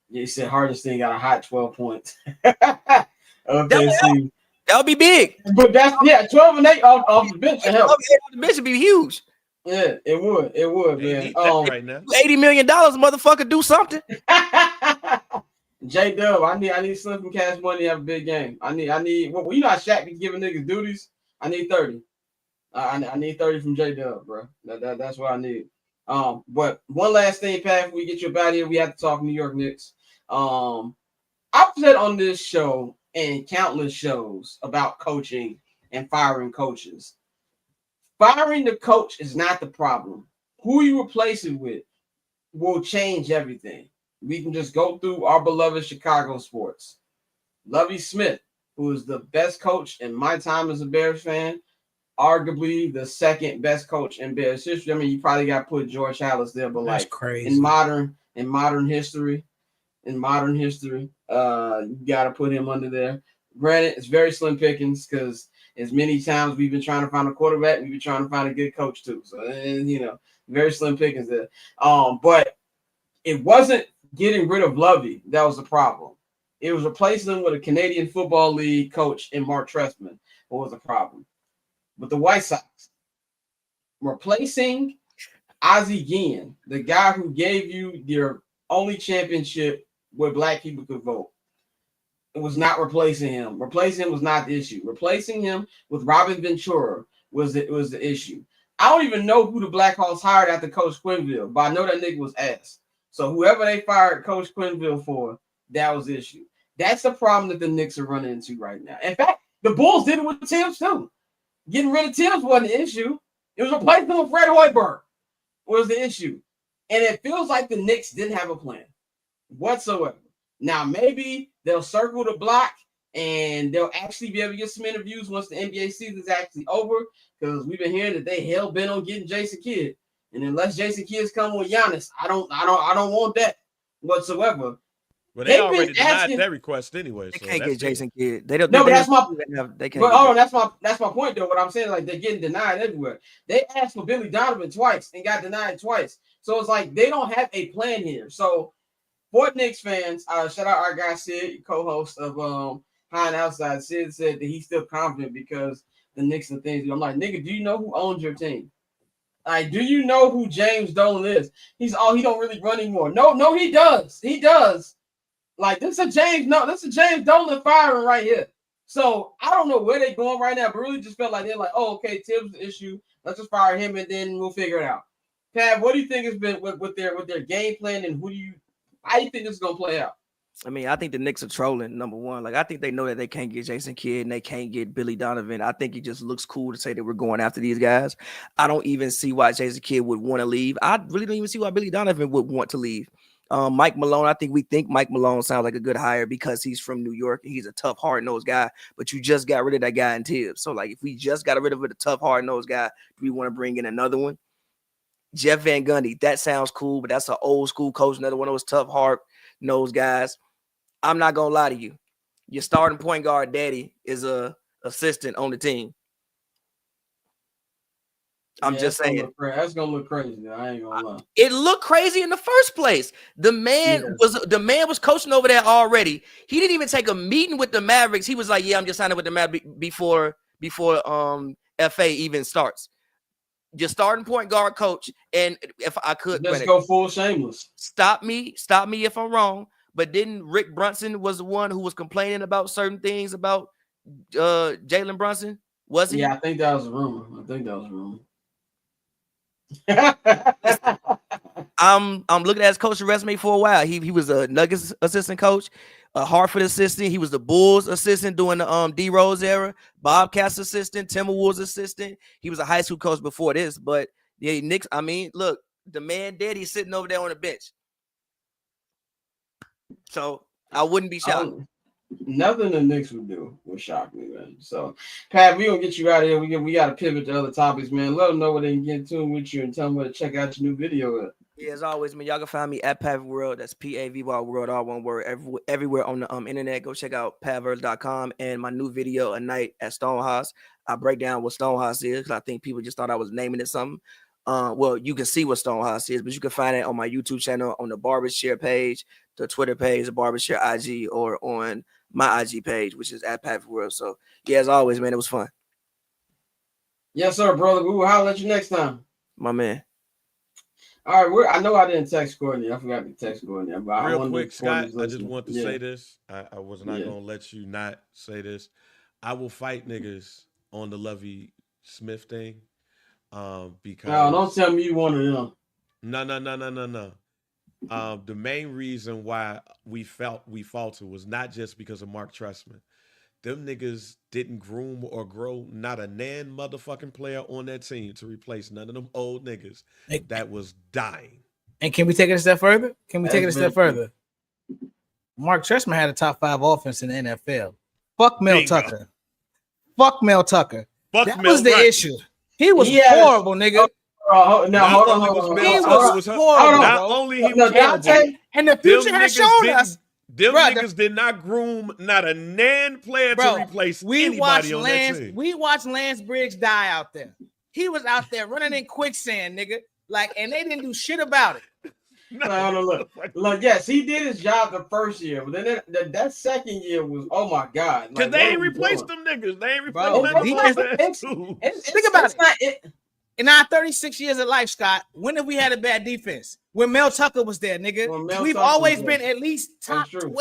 You said hardest thing got a hot 12 points. Okay, that would be big. But 12 and 8 off the bench would help. 12 and 8 off the bench would be huge. Yeah, it would, man. Right now. $80 million, motherfucker, do something. J-Dub, I need Slim from Cash Money to have a big game. I need. Well, you know how Shaq be giving niggas duties. I need 30. I need 30 from J-Dub, bro. That's what I need. But one last thing, Pat, before we get you about here, we have to talk New York Knicks. I've said on this show and countless shows about coaching and firing coaches. Firing the coach is not the problem. Who you replace it with will change everything. We can just go through our beloved Chicago sports. Lovie Smith, who is the best coach in my time as a Bears fan, arguably the second best coach in Bears history. I mean, you probably got to put George Halas there, but that's like crazy. in modern history, you got to put him under there. Granted, it's very slim pickings because as many times we've been trying to find a quarterback, we've been trying to find a good coach too. So, very slim pickings there. But it wasn't getting rid of Lovey that was the problem. It was replacing him with a Canadian Football League coach in Mark Trestman. what was the problem? With the White Sox, replacing Ozzie Guillen, the guy who gave you your only championship where black people could vote. It was not replacing him. Replacing him was not the issue. Replacing him with Robin Ventura was the issue. I don't even know who the Blackhawks hired after Coach Quinville, but I know that nigga was ass. So whoever they fired Coach Quinville for, that was the issue. That's the problem that the Knicks are running into right now. In fact, the Bulls did it with Tibbs too. Getting rid of Tibbs wasn't the issue. It was replacing him with Fred Hoiberg was the issue. And it feels like the Knicks didn't have a plan whatsoever. Now, maybe they'll circle the block and they'll actually be able to get some interviews once the NBA season is actually over, because we've been hearing that they hell bent on getting Jason Kidd. And unless Jason Kidd's come with Giannis, I don't want that whatsoever. Well, they already denied that request anyway. They so can't get Jason good. Kidd. They don't. No, they but that's my. They can't. But hold on, that's my point though. What I'm saying, like they're getting denied everywhere. They asked for Billy Donovan twice and got denied twice. So it's like they don't have a plan here. So for Knicks fans, shout out our guy Sid, co-host of High and Outside. Sid said that he's still confident because the Knicks and things. I'm like, nigga, do you know who owns your team? Like, do you know who James Dolan is? He don't really run anymore. No, he does. He does. Like, this is a James Dolan firing right here. So I don't know where they're going right now, but really just felt like they're like, oh, okay, Tibbs the issue. Let's just fire him and then we'll figure it out. Pat, what do you think has been with their game plan, and how do you think this is gonna play out? I mean, I think the Knicks are trolling, number one. Like, I think they know that they can't get Jason Kidd and they can't get Billy Donovan. I think it just looks cool to say that we're going after these guys. I don't even see why Jason Kidd would want to leave. I really don't even see why Billy Donovan would want to leave. Mike Malone, I think Mike Malone sounds like a good hire because he's from New York. He's a tough, hard-nosed guy, but you just got rid of that guy in Tibbs. So, like, if we just got rid of the tough, hard-nosed guy, do we want to bring in another one? Jeff Van Gundy, that sounds cool, but that's an old-school coach, another one of those tough, hard-nosed guys. I'm not going to lie to you. Your starting point guard, daddy, is a assistant on the team. I'm just saying. That's gonna look crazy. I ain't gonna lie. It looked crazy in the first place. The man was coaching over there already. He didn't even take a meeting with the Mavericks. He was like, "Yeah, I'm just signing with the Mavericks before FA even starts." Your starting point guard coach, and if I could, let's go full shameless. Stop me if I'm wrong. But didn't Rick Brunson was the one who was complaining about certain things about Jalen Brunson? Was he? Yeah, I think that was a rumor. I'm looking at his coaching resume for a while. He was a Nuggets assistant coach, a Hartford assistant. He was the Bulls assistant during the D Rose era, Bobcats assistant, Timberwolves assistant. He was a high school coach before this. But yeah, Knicks. I mean, look, the man daddy's sitting over there on the bench. So I wouldn't be shocked. Nothing the Knicks would do would shock me, man. So, Pat, we're gonna get you out of here. We got to pivot to other topics, man. Let them know where they can get in tune with you and tell them where to check out your new video. Yeah, as always, man, y'all can find me at Pavy World. That's Pavy World, all one word. Everywhere on the internet. Go check out pavers.com and my new video, A Night at Stonehouse. I break down what Stonehouse is because I think people just thought I was naming it something. Well, you can see what Stonehouse is, but you can find it on my YouTube channel, on the Barbershare page, the Twitter page, the Barbershare IG, or on my IG page, which is at Pavy World. So, yeah, as always, man, it was fun. Yes, sir, brother. We will holler at you next time. My man. All right, I know I didn't text Courtney. I forgot to text Courtney. But real quick, Scott, I just want to say this. I was not going to let you not say this. I will fight niggas on the Lovey Smith thing. Because no, don't tell me you one of them. No. The main reason why we faltered was not just because of Mark Trestman. Them niggas didn't groom or grow not a motherfucking player on that team to replace none of them old niggas that was dying. And can we take it a step further? Mark Trestman had a top 5 offense in the NFL. Fuck Mel Tucker. That was the issue. He was horrible, nigga. Hold on. He was horrible. Not only he was Dante, and the future has shown us. Them niggas did not groom not a player to replace anybody on that team. We watched Lance Briggs die out there. He was out there running in quicksand, nigga. Like, and they didn't do shit about it. No, look. Yes, he did his job the first year, but then that second year was, oh my god, Because they ain't replaced them niggas. They ain't Bro, replaced defense- them. Think about it. In our 36 years of life, Scott, when have we had a bad defense? When Mel Tucker was there, nigga. We've always been at least top 12.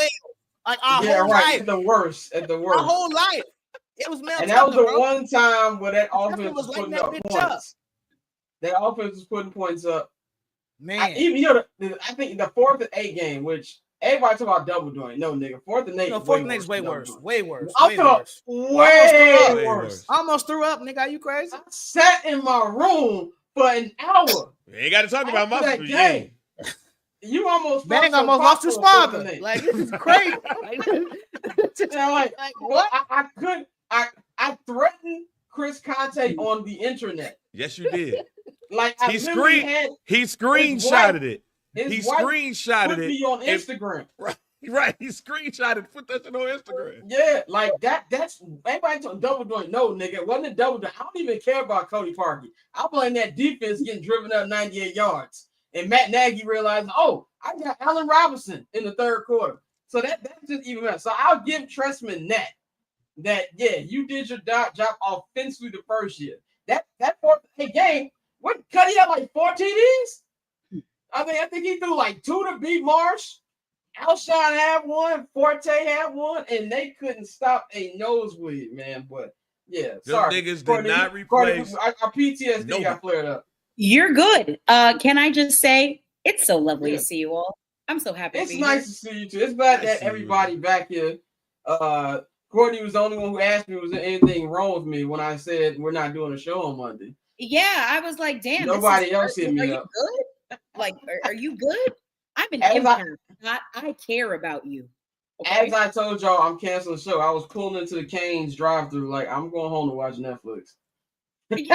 Like our whole life. At the worst. Our whole life. It was Mel and Tucker, that was the bro. one time where that offense was lighting putting that up bitch points. up. That offense was putting points up. Man. I think the 4th and 8 game, which everybody talk about double joint. No, nigga. 4th and 8. No, 4th and 8 is way worse. Way worse. I feel way worse. I almost threw up, nigga. Are you crazy? I sat in my room for an hour. You ain't got to talk about my game. You almost Bang almost lost his father. Like, this is crazy. like what? I couldn't. I threatened Chris Conte on the internet. Yes, you did. Like he screenshotted it. He screenshotted it. Me on Instagram. Right. He screenshotted. Put that shit on Instagram. Yeah, like that's everybody talking double joint. No, nigga, it wasn't a double joint. I don't even care about Cody Parkey. I blame that defense getting driven up 98 yards. And Matt Nagy realized, oh, I got Allen Robinson in the third quarter. So that's just even better. So I'll give Trestman that yeah, you did your job offensively the first year. That 4th game, what cut he had like 4 TDs? I think he threw like 2 to beat Marsh. Alshon had 1, Forte had 1, and they couldn't stop a nosebleed, man. But yeah, sorry. Niggas did not replace. Our PTSD got flared up. You're good. Can I just say it's so lovely to see you all. I'm so happy. It's nice to see you too. It's glad that everybody back here. Courtney was the only one who asked me was there anything wrong with me when I said we're not doing a show on Monday. Yeah, I was like, damn. Nobody else hit me up. Good? Like, are you good? I'm an empath. I care about you. Okay? As I told y'all, I'm canceling the show. I was pulling into the Cane's drive-thru like I'm going home to watch Netflix. You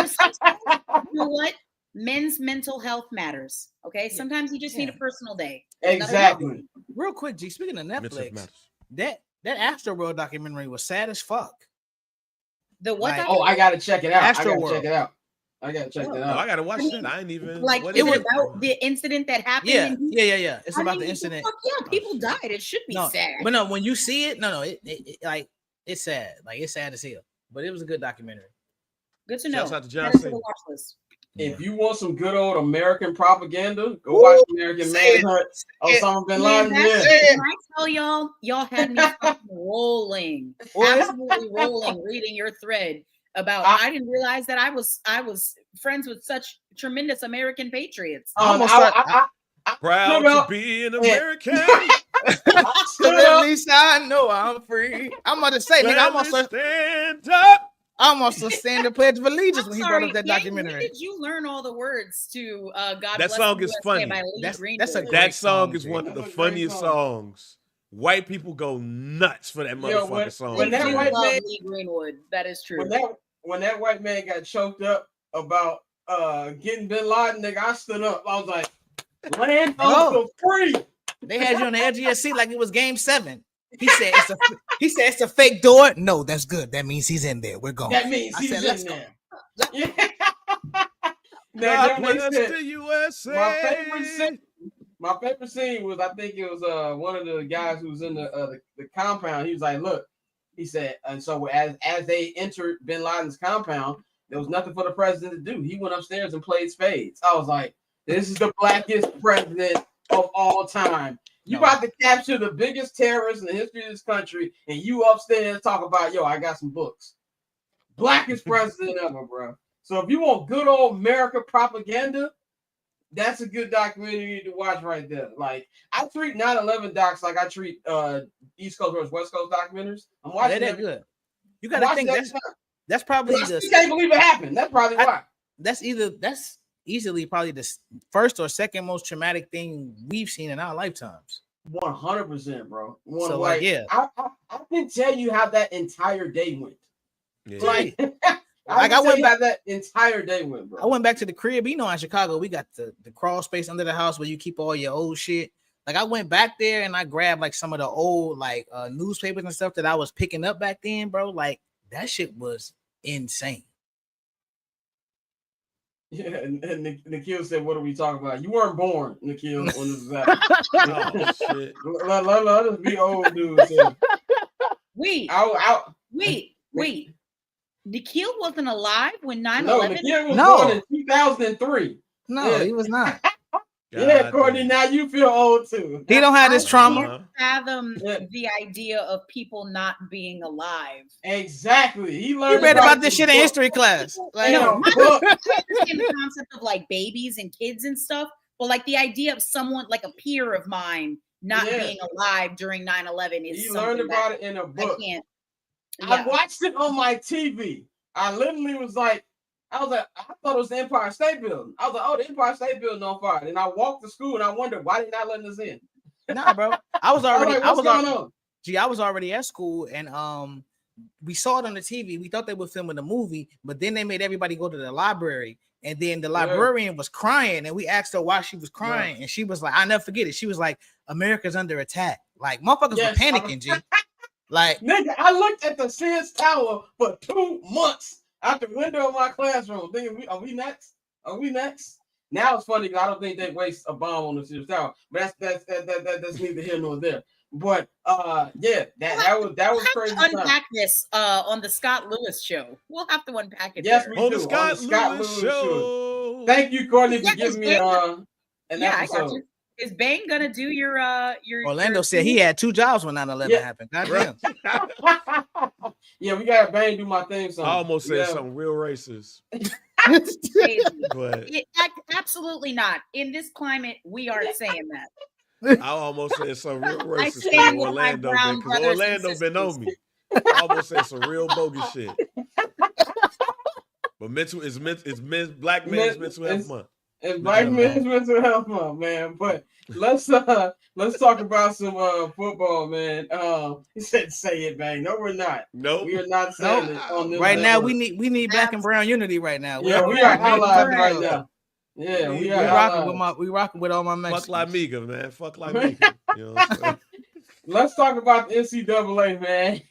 know what? Men's mental health matters. Okay, sometimes you just need a personal day. Exactly. Real quick, G. Speaking of Netflix, that Astroworld documentary was sad as fuck. The what? Oh, I gotta check it out. I gotta check it out. I gotta watch it. I ain't even like. It was about the incident that happened. Yeah. It's about the incident. Yeah, people died. It should be sad. But no, when you see it, it like it's sad. Like it's sad as hell. But it was a good documentary. Good to know. Shouts out to John. If you want some good old American propaganda, go watch American Manhunt of Osama bin Laden. Can I tell y'all had me rolling, absolutely rolling, reading your thread about. I didn't realize that I was friends with such tremendous American patriots. Proud to be an American. At least I know I'm free. I'm about to say, nigga, I'm also stand up. I'm also saying the Pledge of Allegiance when he brought up that documentary. When did you learn all the words to God That Bless song the is USA funny. That song is one of the funniest songs. White people go nuts for that motherfucking song. When that white man, Greenwood, that is true. When that white man got choked up about getting Bin Laden, nigga, I stood up. I was like, land of the free. They had you on the edge of your seat like it was Game 7. He said it's a fake door. No, that's good. That means he's in there. We're going. That means he's in there. God bless the USA. My favorite scene was, I think it was one of the guys who was in the compound. He was like, look, he said, and so as they entered Bin Laden's compound, there was nothing for the president to do. He went upstairs and played spades. I was like, this is the blackest president of all time. You about to capture the biggest terrorist in the history of this country, and you upstairs talk about, yo, I got some books. Blackest president ever, bro. So if you want good old America propaganda, that's a good documentary you need to watch right there. Like, I treat 9/11 docs like I treat East Coast versus West Coast documentaries. I'm watching that good. You gotta think that's probably you can't believe it happened. That's probably why. That's easily probably the first or second most traumatic thing we've seen in our lifetimes. 100%, bro. So like, yeah, I can tell you how that entire day went. Yeah. Like, I went back that entire day went, bro. I went back to the crib. You know, in Chicago, we got the crawl space under the house where you keep all your old shit. Like, I went back there and I grabbed like some of the old like newspapers and stuff that I was picking up back then, bro. Like, that shit was insane. Yeah, and Nikhil said, "What are we talking about? You weren't born, Nikhil, when this was happening." Oh shit. Let us be old dudes. Here. Wait, Out. wait. Nikhil wasn't alive when 9/11. No, Nikhil was No. born in 2003. No, Yeah. he was not. Yeah, Courtney. damn. Now you feel old too. He don't have this I trauma. can't fathom Yeah. the idea of people not being alive. Exactly. He You learned read about it this shit in book. history class. Like, In a No, book. I understand the concept of like babies and kids and stuff, but like the idea of someone like a peer of mine not Yeah. being alive during 9/11 is He something learned about that it in a I book. can't. I watched it on my TV. I literally was like, I thought it was the Empire State Building. I was like, oh, the Empire State Building on fire. And I walked to school and I wondered why they not letting us in. nah, bro. I was already. like, what's going on? I was already at school, and we saw it on the TV. We thought they were filming a movie, but then they made everybody go to the library, and then the librarian was crying, and we asked her why she was crying, and she was like, "I never forget it." She was like, "America's under attack." Like motherfuckers were panicking, G. Like, nigga, I looked at the Sears Tower for 2 months out the window of my classroom, thinking, are we next? Are we next? Now it's funny because I don't think they waste a bomb on the Sears Tower, but that's neither here nor there. But yeah, that was crazy. Unpack this on the Scott Lewis show. We'll have to unpack it. Yes, there. we On do. the Scott Lewis show. Thank you, Courtney, for Yeah, giving me I an got episode. you. Is Bane gonna do your Orlando said he had 2 jobs when 9/11 happened. Goddamn. Yeah, we got Bane do my thing. I almost said something real racist. crazy. But Absolutely not. In this climate, we aren't saying that. I almost said some real I racist stand from with my Orlando brown because brothers and Orlando been on me. I almost said some real bogus shit. But Black men's mental health month. And Black Men's Mental Health Month, man. But let's talk about some football, man. He said, "Say it, Bang." No, we're not. Nope. We are not saying it on this. Right now, network. we need black and brown unity right now. Yeah, we are allies right now. Yeah, we are. We rocking with all my Mexicans. Fuck La Miga, man. Fuck La Miga. You know what I'm saying? Let's talk about the NCAA, man.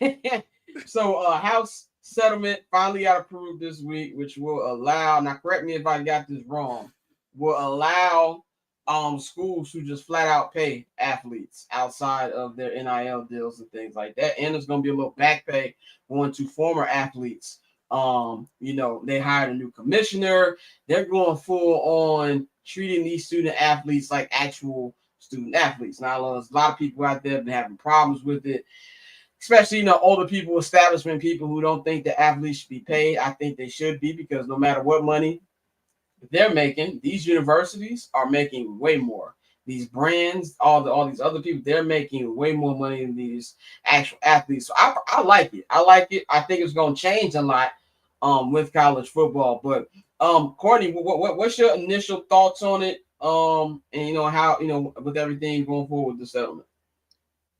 So, House settlement finally got approved this week, which will allow. Now, correct me if I got this wrong. Will allow schools to just flat out pay athletes outside of their NIL deals and things like that. And there's going to be a little back pay going to former athletes. They hired a new commissioner. They're going full on treating these student athletes like actual student athletes. Now, there's a lot of people out there have been having problems with it, especially, older people, establishment people who don't think that athletes should be paid. I think they should be, because no matter what money they're making, these universities are making way more. These brands, all these other people, they're making way more money than these actual athletes. So I like it. I think it's going to change a lot with college football. But Courtney, what's your initial thoughts on it? And how with everything going forward with the settlement.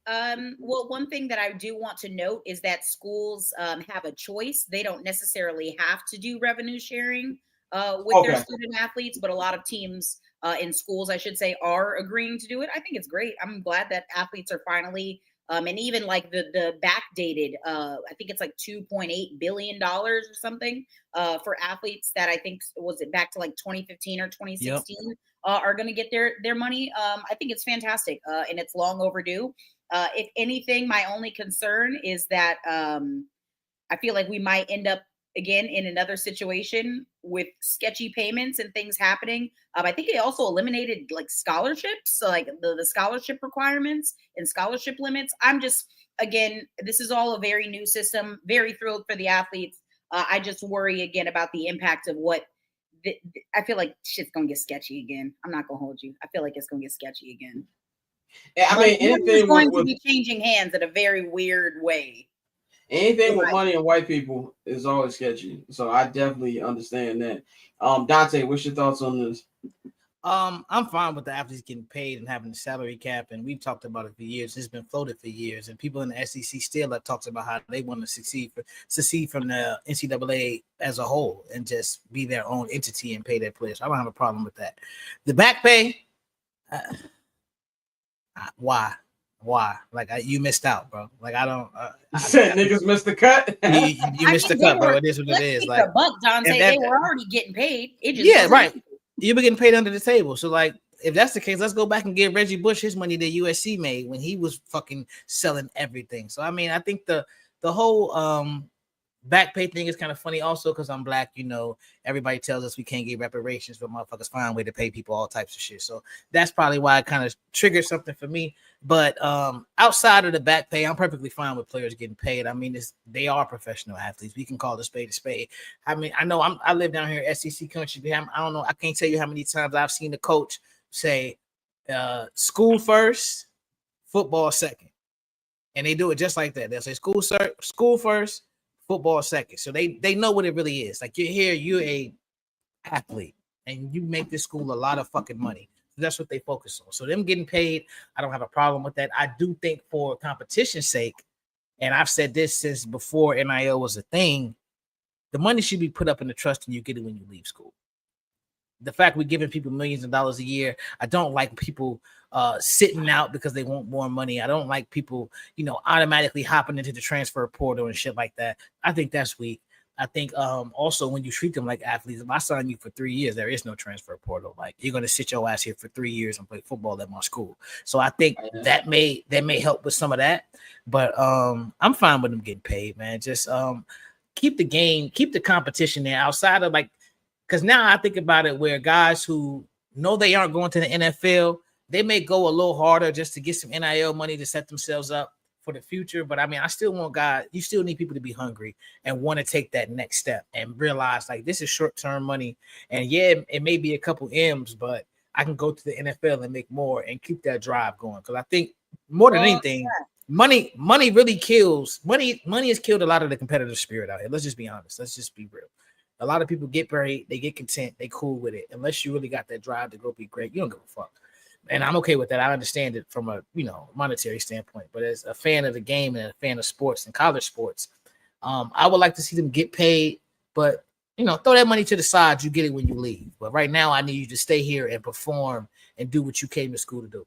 Well, one thing that I do want to note is that schools have a choice. They don't necessarily have to do revenue sharing with their student athletes, but a lot of teams in schools, I should say, are agreeing to do it. I think it's great. I'm glad that athletes are finally, and even like the backdated, I think it's like $2.8 billion or something for athletes that I think was it back to like 2015 or 2016 are going to get their money. I think it's fantastic and it's long overdue. If anything, my only concern is that I feel like we might end up again in another situation with sketchy payments and things happening. I think it also eliminated like scholarships, so like the scholarship requirements and scholarship limits. I'm just, again, this is all a very new system, very thrilled for the athletes. I just worry again about the impact of what I feel like shit's going to get sketchy again. I'm not going to hold you. I feel like it's going to get sketchy again. Yeah, I mean, anything going to be changing hands in a very weird way. Anything with money and white people is always sketchy. So I definitely understand that. Dante, what's your thoughts on this? I'm fine with the athletes getting paid and having the salary cap, and we've talked about it for years. It's been floated for years, and people in the SEC still have talked about how they want to secede from the NCAA as a whole and just be their own entity and pay their players. I don't have a problem with that. The back pay, why? Why? Like you missed out, bro. Like I don't. You said niggas missed the cut. You missed the cut, bro. It is what it is. Like the buck, Dante. that- They were already getting paid. It just yeah, wasn't right. legal. You been getting paid under the table. So like, if that's the case, let's go back and give Reggie Bush his money that USC made when he was fucking selling everything. So I mean, I think the whole back pay thing is kind of funny also because I'm black. You know, everybody tells us we can't get reparations, but motherfuckers find a way to pay people all types of shit. So that's probably why it kind of triggered something for me. But outside of the back pay, I'm perfectly fine with players getting paid. I mean, they are professional athletes. We can call the spade a spade. I mean, I know I live down here in SEC country. I don't know. I can't tell you how many times I've seen the coach say school first, football second. And they do it just like that. They'll say school first, football second. So they know what it really is. Like you're here, you're a athlete, and you make this school a lot of fucking money. So that's what they focus on. So them getting paid, I don't have a problem with that. I do think for competition's sake, and I've said this since before NIL was a thing, the money should be put up in the trust and you get it when you leave school. The fact we're giving people millions of dollars a year, I don't like people sitting out because they want more money. I don't like people, automatically hopping into the transfer portal and shit like that. I think that's weak. I think also when you treat them like athletes, if I sign you for 3 years, there is no transfer portal. Like you're going to sit your ass here for 3 years and play football at my school. So I think that may help with some of that. But I'm fine with them getting paid, man. Just keep the competition there outside of like. Because now I think about it where guys who know they aren't going to the NFL, they may go a little harder just to get some NIL money to set themselves up for the future. But I mean, I still want you still need people to be hungry and want to take that next step and realize like this is short-term money. And yeah, it may be a couple M's, but I can go to the NFL and make more and keep that drive going. Because I think more than anything, money really kills. Money has killed a lot of the competitive spirit out here. Let's just be honest. Let's just be real. A lot of people get paid, they get content, they cool with it. Unless you really got that drive to go be great, you don't give a fuck. And I'm okay with that. I understand it from a monetary standpoint. But as a fan of the game and a fan of sports and college sports, I would like to see them get paid. But throw that money to the side. You get it when you leave. But right now, I need you to stay here and perform and do what you came to school to do.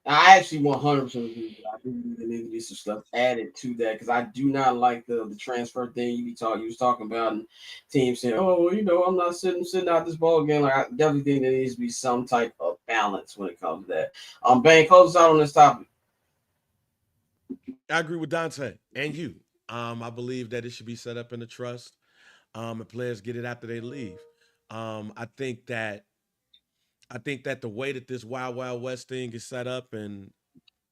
I actually 100% agree with that. I do believe there needs to be some stuff added to that because I do not like the transfer thing you was talking about and teams saying, oh, I'm not sitting out this ball game. Like I definitely think there needs to be some type of balance when it comes to that. Bang, close us out on this topic. I agree with Dante and you. I believe that it should be set up in the trust. And players get it after they leave. I think that the way that this Wild Wild West thing is set up and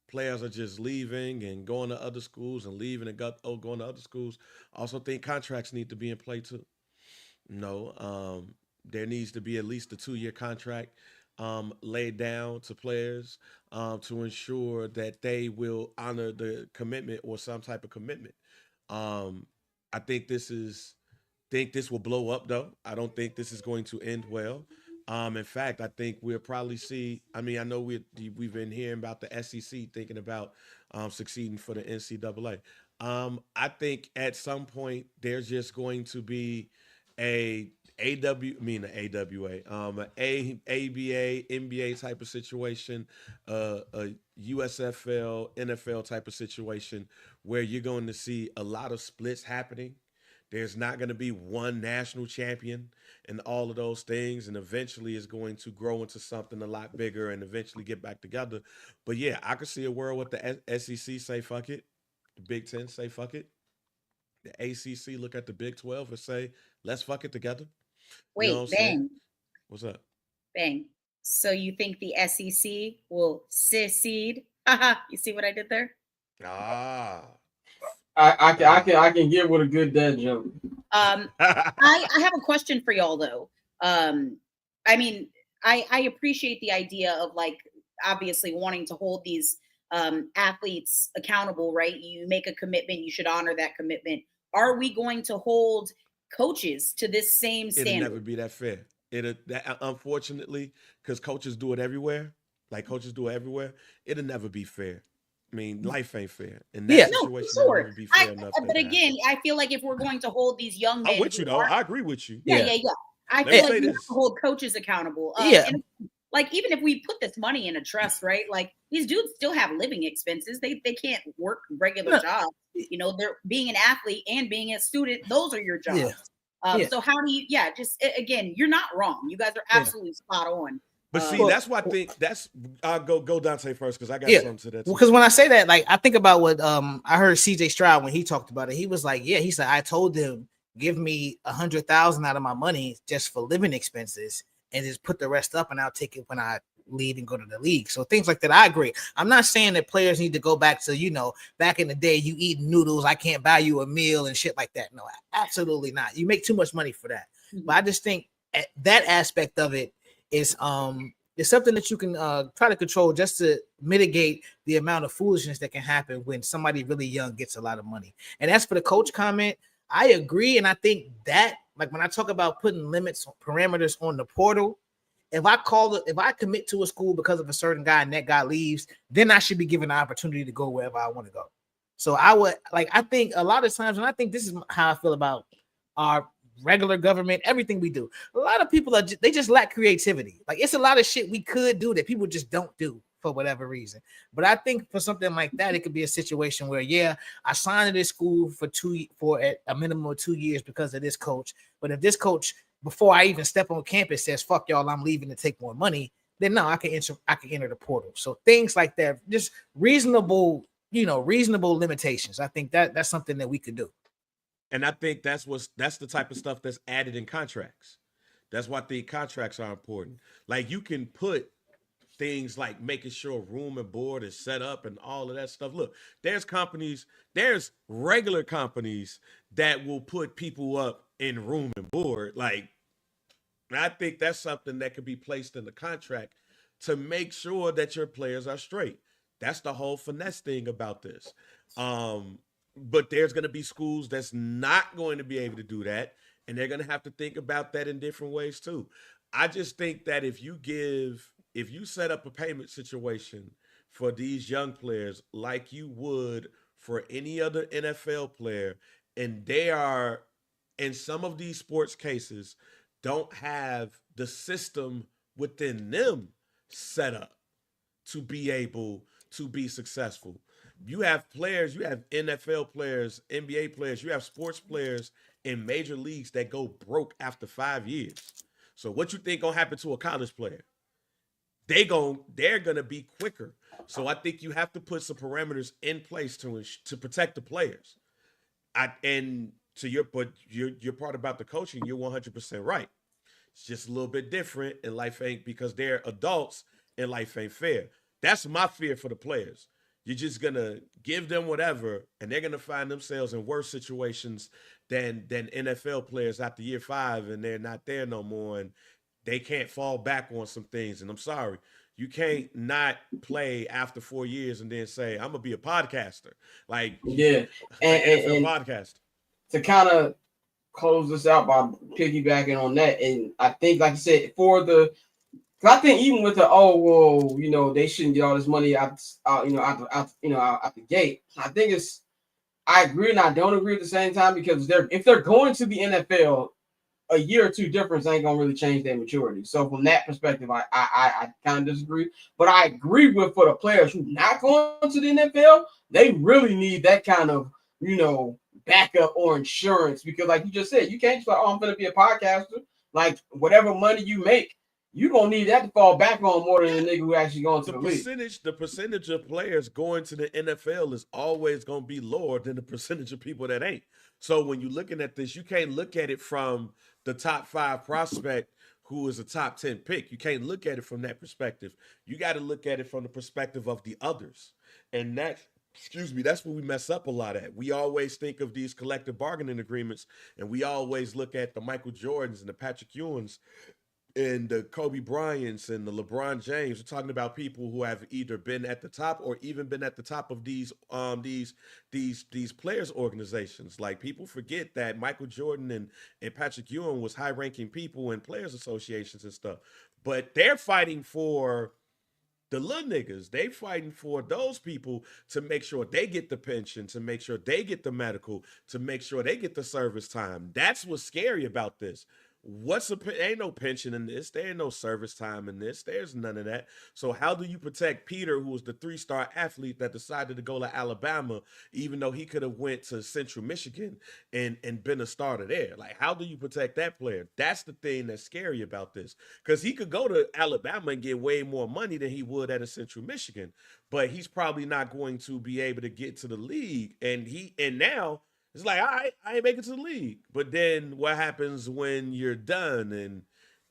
players are just leaving and going to other schools and leaving and going to other schools, I also think contracts need to be in play too. There needs to be at least a 2-year contract laid down to players to ensure that they will honor the commitment or some type of commitment. I think this will blow up though. I don't think this is going to end well. In fact, I think we'll probably see. I mean, I know we've been hearing about the SEC thinking about succeeding for the NCAA. I think at some point there's just going to be an ABA, NBA type of situation, a USFL, NFL type of situation where you're going to see a lot of splits happening. There's not going to be one national champion and all of those things. And eventually it's going to grow into something a lot bigger and eventually get back together. But yeah, I could see a world with the SEC say, fuck it. The Big Ten say, fuck it. The ACC look at the Big 12 and say, let's fuck it together. Wait, Bang. What's up? Bang. So you think the SEC will secede? You see what I did there? I can get with a good dad joke. I have a question for y'all though. I mean, I appreciate the idea of like obviously wanting to hold these athletes accountable, right? You make a commitment, you should honor that commitment. Are we going to hold coaches to this same standard? It'll never be that fair. Unfortunately, because coaches do it everywhere. It'll never be fair. I mean, life ain't fair. In that situation, sure. It'll never be fair enough. But again, I feel like if we're going to hold these young men, I'm with you though. I agree with you. Yeah. I feel like we have to hold coaches accountable. like, even if we put this money in a trust, right? Like, these dudes still have living expenses. They can't work regular jobs. You know, they're being an athlete and being a student. Those are your jobs. So how do you, again, you're not wrong. You guys are absolutely spot on. But see, that's why I think that's I'll go Dante first because I got something to that. Because when I say that, like, I think about what I heard CJ Stroud when he talked about it. He was like, he said, I told them, give me 100,000 out of my money just for living expenses and just put the rest up, and I'll take it when I leave and go to the league. So things like that, I agree. I'm not saying that players need to go back to, you know, back in the day, you eat noodles, I can't buy you a meal and shit like that. No, absolutely not. You make too much money for that. But I just think that aspect of it is something that you can try to control just to mitigate the amount of foolishness that can happen when somebody really young gets a lot of money. And as for the coach comment, I agree. And I think that, like, when I talk about putting limits, parameters on the portal, if I commit to a school because of a certain guy and that guy leaves, then I should be given the opportunity to go wherever I want to go. So I think a lot of times, and I think this is how I feel about our regular government, everything we do. A lot of people they just lack creativity. Like, it's a lot of shit we could do that people just don't do for whatever reason. But I think for something like that, it could be a situation where, I signed to this school for a minimum of 2 years because of this coach. But if this coach, before I even step on campus, says, fuck y'all, I'm leaving to take more money, then no, I can enter the portal. So things like that, just reasonable limitations. I think that's something that we could do. And I think that's the type of stuff that's added in contracts. That's why I think contracts are important. Like, you can put things like making sure room and board is set up and all of that stuff. Look, there's regular companies that will put people up in room and board. Like, I think that's something that could be placed in the contract to make sure that your players are straight. That's the whole finesse thing about this. But there's going to be schools that's not going to be able to do that, and they're going to have to think about that in different ways too. I just think that if you set up a payment situation for these young players like you would for any other NFL player, and they are, in some of these sports cases, don't have the system within them set up to be able to be successful. You have players, you have NFL players, NBA players, you have sports players in major leagues that go broke after 5 years. So what you think gonna happen to a college player? They're gonna be quicker. So I think you have to put some parameters in place to protect the players. Your part about the coaching, you're 100% right. It's just a little bit different, and life ain't, because they're adults and life ain't fair. That's my fear for the players. You're just gonna give them whatever, and they're gonna find themselves in worse situations than NFL players after year 5, and they're not there no more, and they can't fall back on some things. And I'm sorry, you can't not play after 4 years and then say, I'm gonna be a podcaster. Like, and podcast. To kind of close this out by piggybacking on that, and I think, like you said, I think even with the they shouldn't get all this money out the gate. I think I agree and I don't agree at the same time, because if they're going to the NFL, a year or two difference ain't gonna really change their maturity. So from that perspective, I kind of disagree. But I agree with, for the players who not going to the NFL, they really need that kind of backup or insurance, because like you just said, you can't just like, I'm gonna be a podcaster. Like, whatever money you make, you're gonna need that to fall back on more than the nigga who actually going to the league. The percentage of players going to the NFL is always gonna be lower than the percentage of people that ain't. So when you're looking at this, you can't look at it from the top 5 prospect who is a top 10 pick. You can't look at it from that perspective. You got to look at it from the perspective of the others. And that's what we mess up a lot at. We always think of these collective bargaining agreements, and we always look at the Michael Jordans and the Patrick Ewings and the Kobe Bryants and the LeBron James. We're talking about people who have either been at the top or even been at the top of these players organizations. Like, people forget that Michael Jordan and Patrick Ewing was high-ranking people in players associations and stuff. But they're fighting for the little niggas. They fighting for those people to make sure they get the pension, to make sure they get the medical, to make sure they get the service time. That's what's scary about this. ain't no pension in this. There ain't no service time in this. There's none of that. So how do you protect Peter, who was the 3-star athlete that decided to go to Alabama, even though he could have went to Central Michigan and been a starter there? Like, how do you protect that player? That's the thing that's scary about this, because he could go to Alabama and get way more money than he would at a Central Michigan, but he's probably not going to be able to get to the league. And now it's like, all right, I ain't making it to the league. But then what happens when you're done and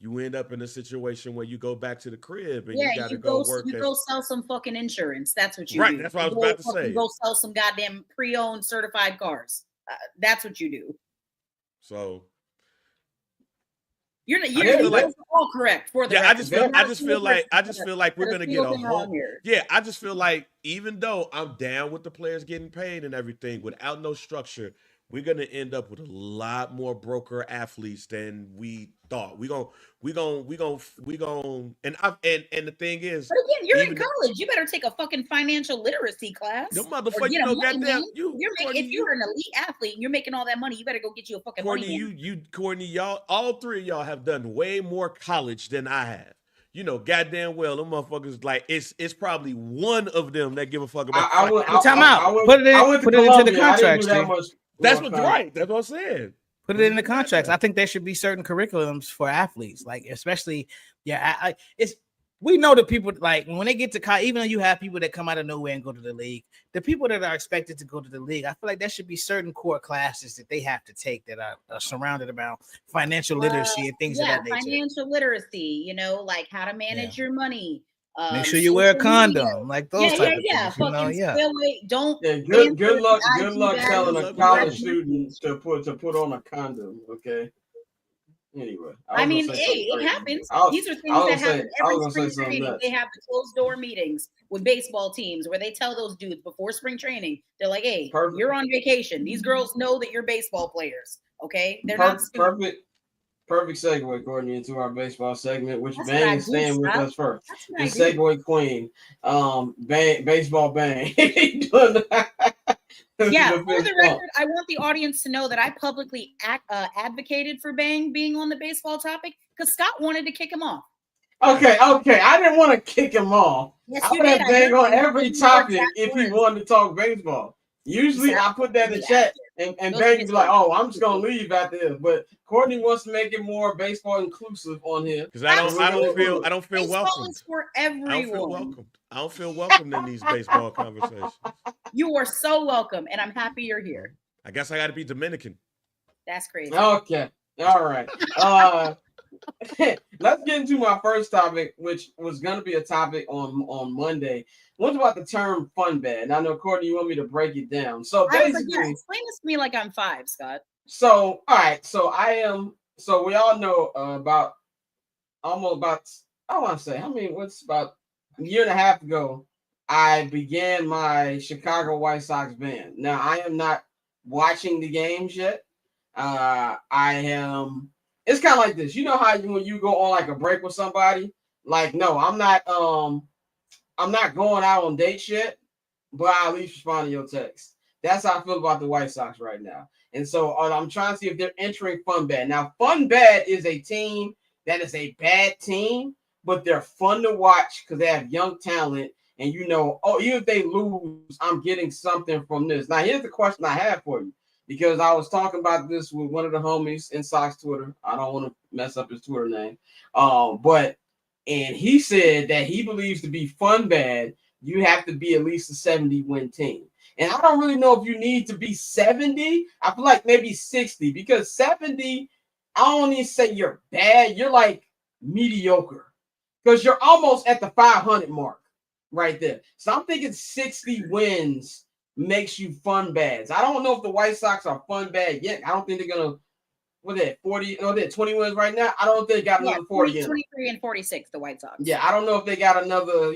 you end up in a situation where you go back to the crib and you got to go work? You go sell some fucking insurance. That's what you do. Right, do. that's what I was about to say. Go sell some goddamn pre-owned certified cars. That's what you do. So you're all correct for the record. I just feel like we're gonna get a whole. Yeah, I just feel like, even though I'm down with the players getting paid and everything, without no structure, we're gonna end up with a lot more broker athletes than we thought. We gonna, and the thing is, but again, you're in college. You better take a fucking financial literacy class. No motherfucker, you know, goddamn, if you're an elite athlete and you're making all that money, you better go get you a fucking Courtney. Courtney, y'all, all three of y'all have done way more college than I have. You know, goddamn well, them motherfuckers, like, it's probably one of them that give a fuck about. Time out. Put it into the contract. That's what right. That's what I'm saying. Put it in the contracts. I think there should be certain curriculums for athletes, like especially, we know the people, like, when they get to college, even though you have people that come out of nowhere and go to the league, the people that are expected to go to the league, I feel like there should be certain core classes that they have to take that are surrounded about financial literacy and things of that nature. Financial literacy, you know, like how to manage your money. Make sure you wear a condom, like those type of things. Don't. Good luck telling a college student to put on a condom. Okay. Anyway, it happens. These are things that happen every spring training. They have the closed door meetings with baseball teams where they tell those dudes before spring training, they're like, "Hey, you're on vacation. These girls know that you're baseball players. Okay, they're not stupid." Perfect segue, Courtney, into our baseball segment, which Bang is staying with us first. The segue queen, baseball Bang. For the record, I want the audience to know that I publicly advocated for Bang being on the baseball topic because Scott wanted to kick him off. Okay. I didn't want to kick him off. Yes, I would have Bang on every topic if he wanted to talk baseball. Usually, I put that in the chat, and Bang be like, "Oh, I'm just gonna leave after this." But Courtney wants to make it more baseball inclusive on here because I don't feel welcome. Is for everyone. I don't feel welcome in these baseball conversations. You are so welcome, and I'm happy you're here. I guess I got to be Dominican. That's crazy. Okay, all right. Let's get into my first topic, which was going to be a topic on Monday. What's about the term fun bad? And I know, Courtney, you want me to break it down. So basically, explain this to me like I'm 5, Scott. So, all right. So I am. So we all know about a year and a half ago, I began my Chicago White Sox ban. Now I am not watching the games yet. It's kind of like this. You know how when you go on like a break with somebody, like, no, I'm not going out on dates yet, but I at least respond to your text. That's how I feel about the White Sox right now. And so I'm trying to see if they're entering fun bad. Now, fun bad is a team that is a bad team, but they're fun to watch because they have young talent. And even if they lose, I'm getting something from this. Now, here's the question I have for you, because I was talking about this with one of the homies in Sox Twitter. I don't want to mess up his Twitter name. And he said that he believes to be fun bad, you have to be at least a 70-win team. And I don't really know if you need to be 70. I feel like maybe 60, because 70, I don't even say you're bad. You're like mediocre, because you're almost at the 500 mark right there. So I'm thinking 60 wins makes you fun bads. I don't know if the White Sox are fun bad yet. I don't think they're going to. What are they, 40? No, they're 20 wins right now. I don't know if they got another 40. 23 and 46, the White Sox. Yeah, I don't know if they got another,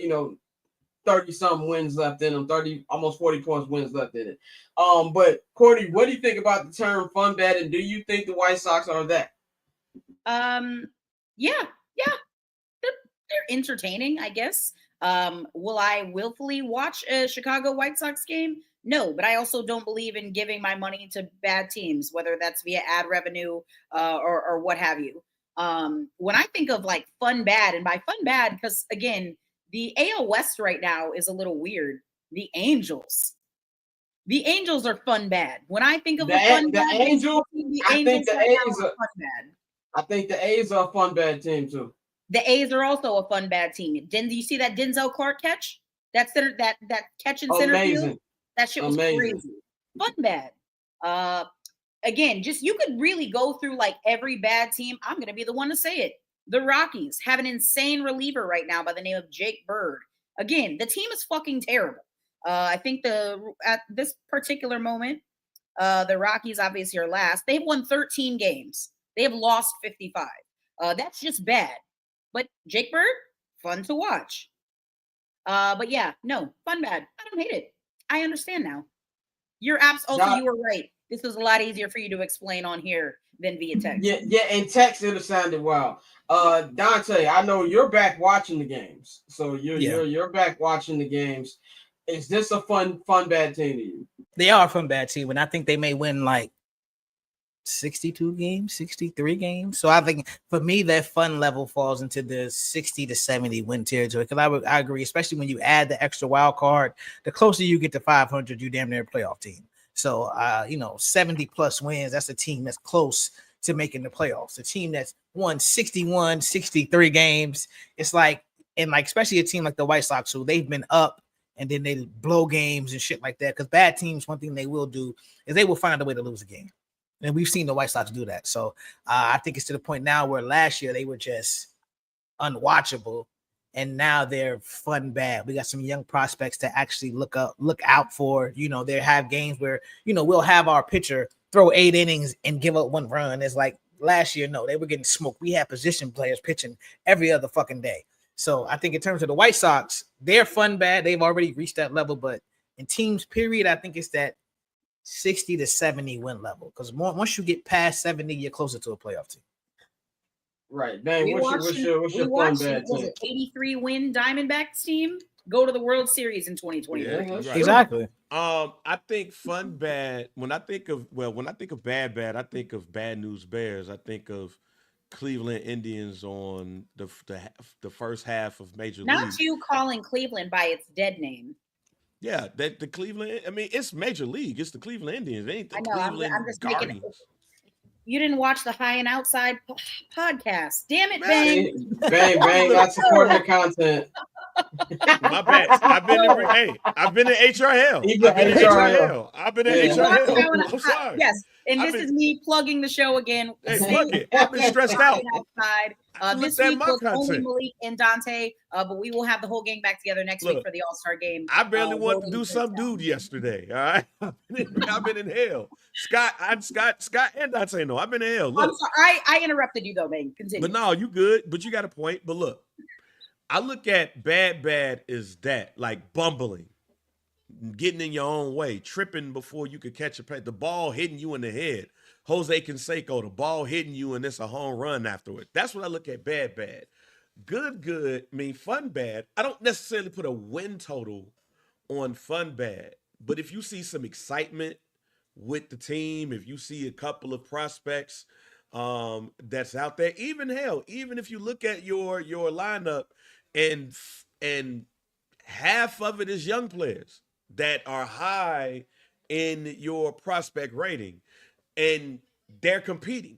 30-something wins left in them, 30, almost 40 points wins left in it. But Courtney, what do you think about the term fun bad, and do you think the White Sox are that? Yeah. They're entertaining, I guess. Will I willfully watch a Chicago White Sox game? No, but I also don't believe in giving my money to bad teams, whether that's via ad revenue or what have you. When I think of like fun bad, and by fun bad, because again, the AL West right now is a little weird. The Angels. The Angels are fun bad. When I think of The, a fun the bad, Angels, the I think Angels the right now A's are are, fun bad. I think the A's are a fun bad team too. The A's are also a fun bad team. Do you see that Denzel Clark catch? That catch in center field? Amazing. That shit was Amazing. crazy. Fun bad. Again, just you could really go through like every bad team. I'm gonna be the one to say it. The Rockies have an insane reliever right now by the name of Jake Bird. Again, the team is fucking terrible. I think at this particular moment, the Rockies obviously are last. They've won 13 games. They have lost 55. That's just bad. But Jake Bird, fun to watch. But yeah, no, fun bad. I don't hate it. I understand now. You're also you were right. This was a lot easier for you to explain on here than via text. Yeah, in text it sounded wild. Dante, I know you're back watching the games. So you're back watching the games. Is this a fun bad team to you? They are a fun bad team, and I think they may win like 62 games, 63 games. So I think for me, that fun level falls into the 60 to 70 win territory. Because I agree, especially when you add the extra wild card, the closer you get to 500, you damn near a playoff team. So 70 plus wins, that's a team that's close to making the playoffs. A team that's won 61, 63 games. It's like, and like especially a team like the White Sox, who they've been up and then they blow games and shit like that. Because bad teams, one thing they will do is they will find a way to lose a game. And we've seen the White Sox do that. So I think it's to the point now where last year they were just unwatchable. And now they're fun bad. We got some young prospects to actually look out for. They have games where, we'll have our pitcher throw 8 innings and give up 1 run. It's like last year, no, they were getting smoked. We had position players pitching every other fucking day. So I think in terms of the White Sox, they're fun bad. They've already reached that level. But in teams, period, I think it's that 60 to 70 win level. Because once you get past 70, you're closer to a playoff team. Right. Dang, what's your fun bad team? 83 win Diamondbacks team go to the World Series in 2020. Yeah, right. Exactly. I think fun bad. When I think of bad, I think of Bad News Bears. I think of Cleveland Indians on the first half of Major League. Not you calling Cleveland by its dead name. Yeah, that the Cleveland. I mean, it's Major League. It's the Cleveland Indians. It ain't the Cleveland I'm just Guardians. making it. You didn't watch the High and Outside podcast. Damn it, Bang. Bang, not supporting the content. My bad. I've been in HRL. I've been in HRL. I'm sorry. Yes, and this is me plugging the show again. Hey, fuck it. I've been stressed out. This week was only Malik and Dante, but we will have the whole gang back together next week for the All-Star game. I barely wanted to do some dude yesterday. All right, I've been in hell. Scott, and Dante know I've been in hell. Look. I'm sorry, I interrupted you though, man. Continue. But no, you good. But you got a point. But look, I look at bad is that like bumbling, getting in your own way, tripping before you could catch the ball hitting you in the head. Jose Canseco, the ball hitting you and it's a home run afterward. That's what I look at bad. Good, I mean fun bad. I don't necessarily put a win total on fun bad, but if you see some excitement with the team, if you see a couple of prospects that's out there, even if you look at your lineup and half of it is young players that are high in your prospect rating, and they're competing.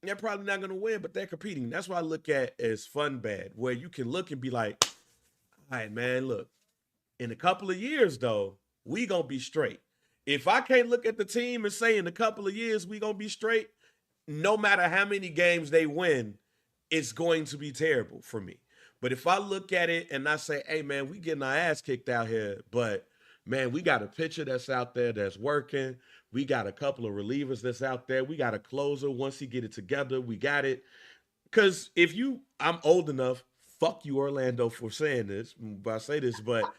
They're probably not going to win, but they're competing. That's what I look at as fun bad, where you can look and be like, all right, man, look, in a couple of years, though, we going to be straight. If I can't look at the team and say in a couple of years we going to be straight, no matter how many games they win, it's going to be terrible for me. But if I look at it and I say, hey, man, we getting our ass kicked out here, but, man, we got a pitcher that's out there that's working. We got a couple of relievers that's out there. We got a closer. Once he get it together, we got it. Because I'm old enough, fuck you, Orlando, for saying this, but I say this, but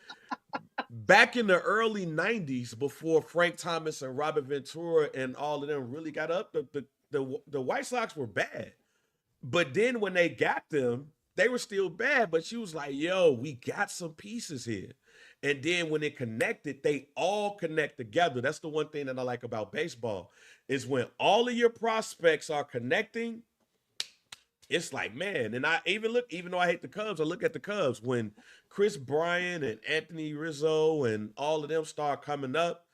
back in the early 90s, before Frank Thomas and Robert Ventura and all of them really got up, the White Sox were bad. But then when they got them, they were still bad. But she was like, yo, we got some pieces here. And then when it connected, they all connect together. That's the one thing that I like about baseball is when all of your prospects are connecting, it's like, man, and I even look, even though I hate the Cubs, I look at the Cubs when Chris Bryant and Anthony Rizzo and all of them start coming up.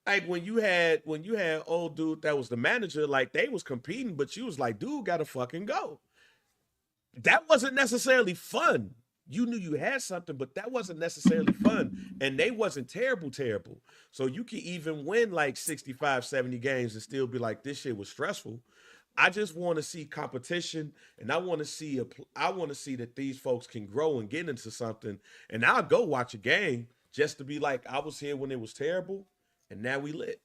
Like when you had old dude that was the manager, like they was competing, but you was like, dude, gotta fucking go. That wasn't necessarily fun. You knew you had something, but that wasn't necessarily fun. And they wasn't terrible. So you can even win like 65, 70 games and still be like, this shit was stressful. I just want to see competition, and I want to see that these folks can grow and get into something. And I'll go watch a game just to be like, I was here when it was terrible, and now we lit.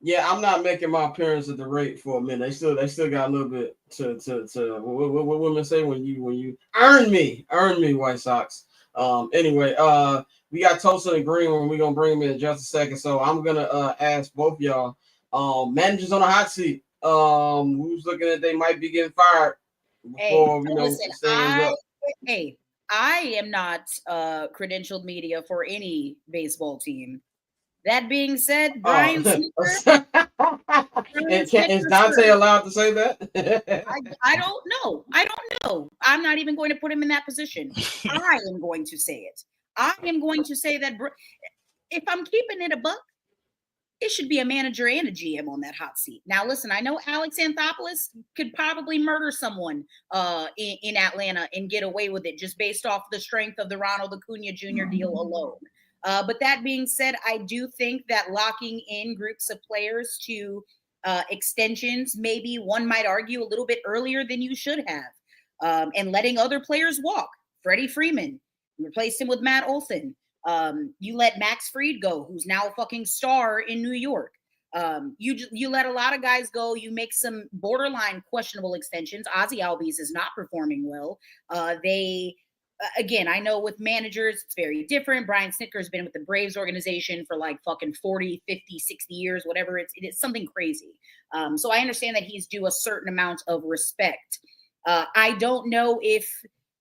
Yeah, I'm not making my appearance at the rate for a minute. They still got a little bit to what women say when you earn me, White Sox. Anyway, we got Tosin and Green when we're gonna bring them in just a second. So I'm gonna ask both y'all, managers on the hot seat. Who's looking at they might be getting fired before listen, up. I am not credentialed media for any baseball team. That being said, Brian Snitker, is Dante allowed to say that? I don't know. I'm not even going to put him in that position. I am going to say it. I am going to say that if I'm keeping it a buck, it should be a manager and a GM on that hot seat. Now, listen, I know Alex Anthopoulos could probably murder someone in Atlanta and get away with it just based off the strength of the Ronald Acuna Jr. deal alone. But that being said, I do think that locking in groups of players to extensions, maybe one might argue a little bit earlier than you should have, and letting other players walk. Freddie Freeman, replaced him with Matt Olson. You let Max Fried go, who's now a fucking star in New York. You let a lot of guys go. You make some borderline questionable extensions. Ozzy Albies is not performing well. Again, I know with managers, it's very different. Brian Snitker has been with the Braves organization for like fucking 40, 50, 60 years, whatever. It's something crazy. So I understand that he's due a certain amount of respect. I don't know if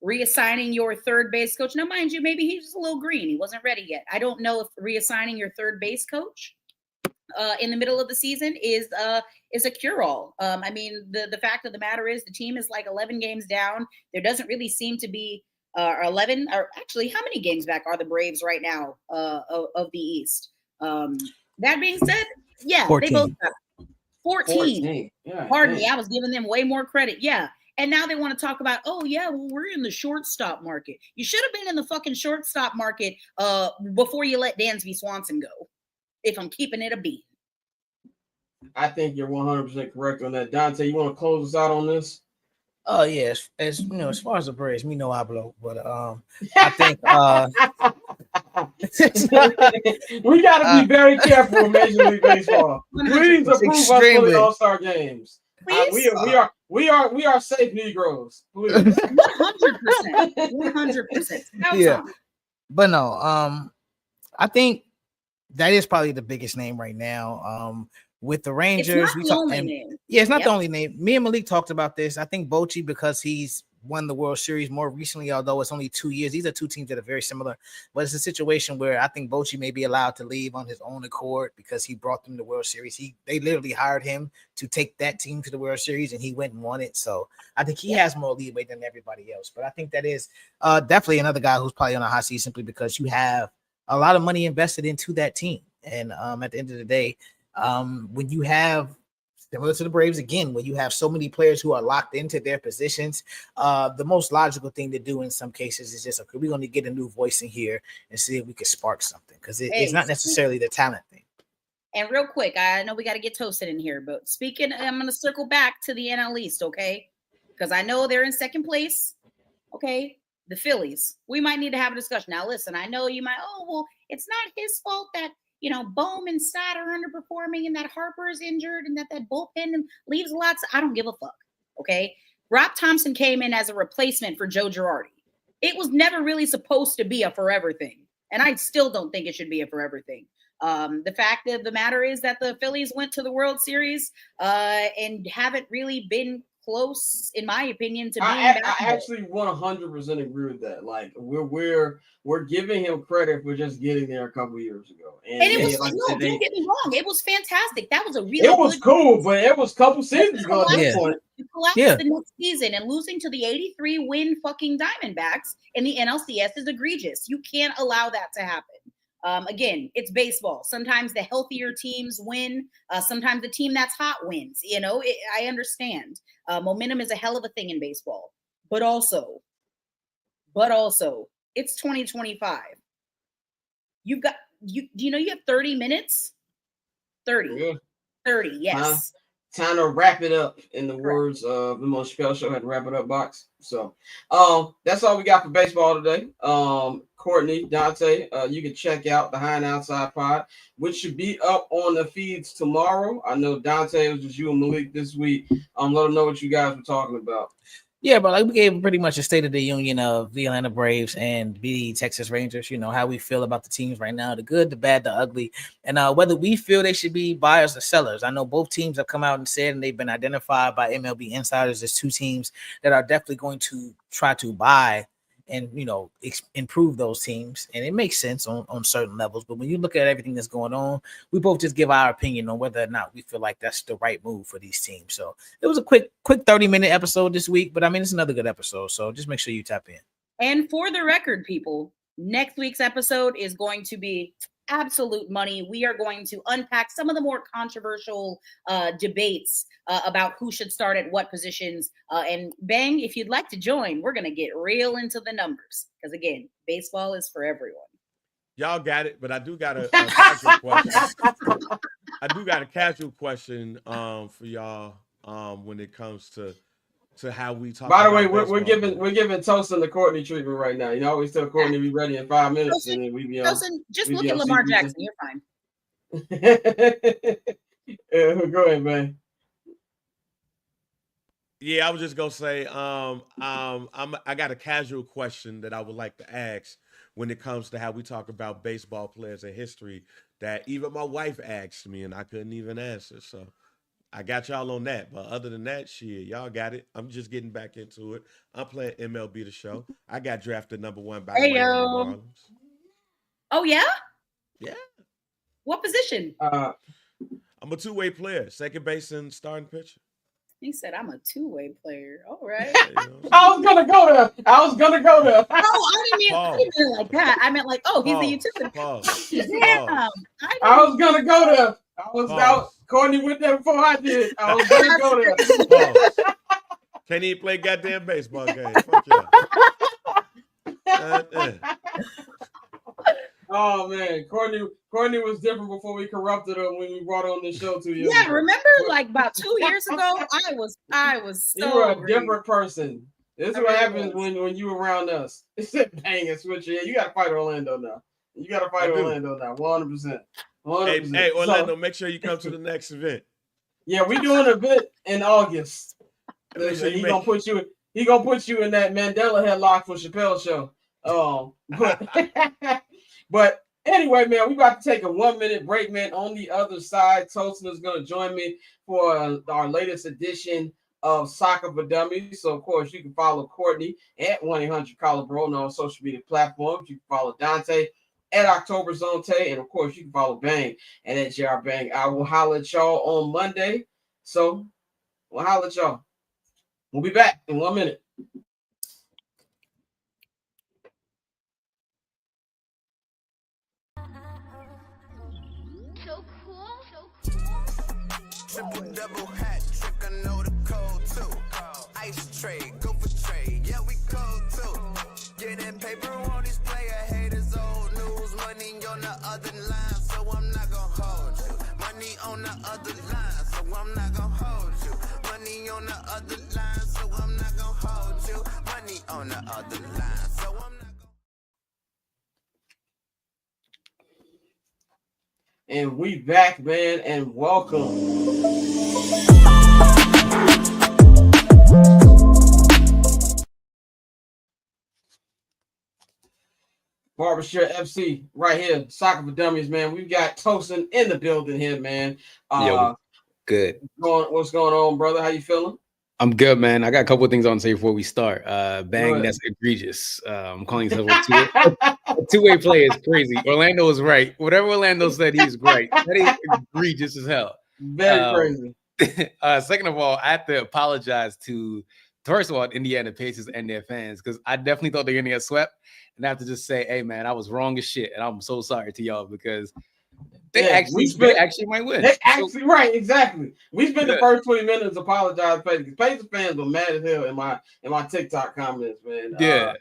reassigning your third base coach, now mind you, maybe he's just a little green. He wasn't ready yet. I don't know if reassigning your third base coach in the middle of the season is a cure-all. I mean, the fact of the matter is the team is like 11 games down. There doesn't really seem to be 11, or actually, how many games back are the Braves right now of the East? That being said, yeah, 14. they both got 14. Yeah, Pardon me, I was giving them way more credit. Yeah. And now they want to talk about, oh, yeah, well, we're in the shortstop market. You should have been in the fucking shortstop market before you let Dansby Swanson go, if I'm keeping it a beat. I think you're 100% correct on that. Dante, you want to close us out on this? Oh yes, as you know, as far as the Braves, me no hablo, but I think we got to be very careful in Major League Baseball. Please approve us for the All-Star games. We are safe Negroes. Please. 100%. Yeah, but no, I think that is probably the biggest name right now. With the Rangers, it's not the only name. Yeah, it's not the only name. Me and Malik talked about this. I think Bochy, because he's won the World Series more recently, although it's only 2 years. These are two teams that are very similar, but it's a situation where I think Bochy may be allowed to leave on his own accord because he brought them to the World Series. They literally hired him to take that team to the World Series, and he went and won it. So I think he has more leeway than everybody else. But I think that is definitely another guy who's probably on a hot seat simply because you have a lot of money invested into that team. And at the end of the day, when you have, similar to the Braves again, when you have so many players who are locked into their positions, the most logical thing to do in some cases is just, okay, we're going to get a new voice in here and see if we can spark something, because it's not necessarily the talent thing. And real quick, I know we got to get Tosin in here, but I'm going to circle back to the NL East, okay? Because I know they're in second place, okay? The Phillies. We might need to have a discussion. Now, listen, I know you might, it's not his fault that, Bohm and Stott are underperforming and that Harper is injured and that bullpen leaves lots. I don't give a fuck. Okay. Rob Thompson came in as a replacement for Joe Girardi. It was never really supposed to be a forever thing. And I still don't think it should be a forever thing. The fact of the matter is that the Phillies went to the World Series and haven't really been close, in my opinion, to being I basketball. actually 100% agree with that. Like we're giving him credit for just getting there a couple years ago, And it was like no, don't get me wrong, it was fantastic. That was a really it was good cool, but it was a couple seasons ago at this point. You collapsed the next season, and losing to the 83 win fucking Diamondbacks in the NLCS is egregious. You can't allow that to happen. Again, it's baseball. Sometimes the healthier teams win. Sometimes the team that's hot wins. You know, I understand. Momentum is a hell of a thing in baseball, but also, it's 2025. You've got you have 30 minutes. 30. Yeah. 30. Yes. Time to wrap it up, in the words of the Most Chappelle Show, had to wrap it up box. So that's all we got for baseball today. Courtney, Dante, you can check out the High and Outside Pod, which should be up on the feeds tomorrow. I know Dante, it was just you and Malik this week. Let them know what you guys were talking about. Yeah, but like we gave pretty much a state of the union of the Atlanta Braves and the Texas Rangers, you know, how we feel about the teams right now, the good, the bad, the ugly, and whether we feel they should be buyers or sellers. I know both teams have come out and said, and they've been identified by MLB insiders as two teams that are definitely going to try to buy and, you know, improve those teams. And it makes sense on certain levels. But when you look at everything that's going on, we both just give our opinion on whether or not we feel like that's the right move for these teams. So it was a quick 30-minute episode this week, but I mean, it's another good episode. So just make sure you tap in. And for the record, people, next week's episode is going to be absolute money. We are going to unpack some of the more controversial debates about who should start at what positions. And Bang, if you'd like to join, we're going to get real into the numbers. Because again, baseball is for everyone. Y'all got it, but I do got a casual question. I do got a casual question for y'all when it comes to how we talk. By the way, we're giving Tosin the Courtney treatment right now. You know, I always tell Courtney be ready in 5 minutes, Tosin, and then we be Tosin, just look at Lamar Jackson. You're fine. Go ahead, man. Yeah, I was just gonna say, I got a casual question that I would like to ask when it comes to how we talk about baseball players in history that even my wife asked me and I couldn't even answer. So I got y'all on that. But other than that, shit, y'all got it. I'm just getting back into it. I'm playing MLB The Show. I got drafted #1 by the Miami Marlins. Oh, yeah? Yeah. What position? I'm a two-way player, second base and starting pitcher. He said, I'm a two-way player. All right. I was gonna go there. Oh, I didn't mean it like that. I meant like, he's a utility. Damn. I was gonna go there. I was Courtney went there before I did. I was gonna go there. Can't even play goddamn baseball games. Fuck y'all. Oh man, Courtney was different before we corrupted her when we brought her on the show 2 years ago. Yeah, remember like about 2 years ago, I was so you were a different person. This is what happens when you around us. It's a bang and switch. Yeah, you gotta fight Orlando now. 100%. 100%. Hey, Orlando, make sure you come to the next event. Yeah, we doing an event in August. He gonna put you in that Mandela headlock for Chappelle Show. But anyway, man, we about to take a 1-minute break, man. On the other side, Tosin is going to join me for our latest edition of Soccer for Dummies. So, of course, you can follow Courtney at 1-800-Colobro on all social media platforms. You can follow Dante at October Zonte. And, of course, you can follow Bang at JR Bang. I will holler at y'all on Monday. So, we'll holler at y'all. We'll be back in 1 minute. Triple-double hat trick, I know the code too. Ice trade, go for trade, yeah, we code too. Getting paper on display, haters old news. Money on the other line, so I'm not gonna hold you. Money on the other line, so I'm not gonna hold you. Money on the other line, so I'm not gonna hold you. Money on the other line, so I'm not gonna. And we back, man, and welcome. Barbershop FC right here, Soccer for Dummies, man. We've got Tosin in the building here, man. Yo, good. What's going on, brother? How you feeling? I'm good, man. I got a couple of things I want to say before we start. Bang, ahead. that's egregious. I'm calling yourself a two-way play is crazy. Orlando is right. Whatever Orlando said, he's right. That is egregious as hell. Very crazy. Second of all, I have to apologize to, first of all, Indiana Pacers and their fans, because I definitely thought they were going to get swept. And I have to just say, hey, man, I was wrong as shit. And I'm so sorry to y'all because they actually might win. They actually, right, exactly. We spent the first 20 minutes apologizing. Pacers fans were mad as hell in my TikTok comments, man. Yeah.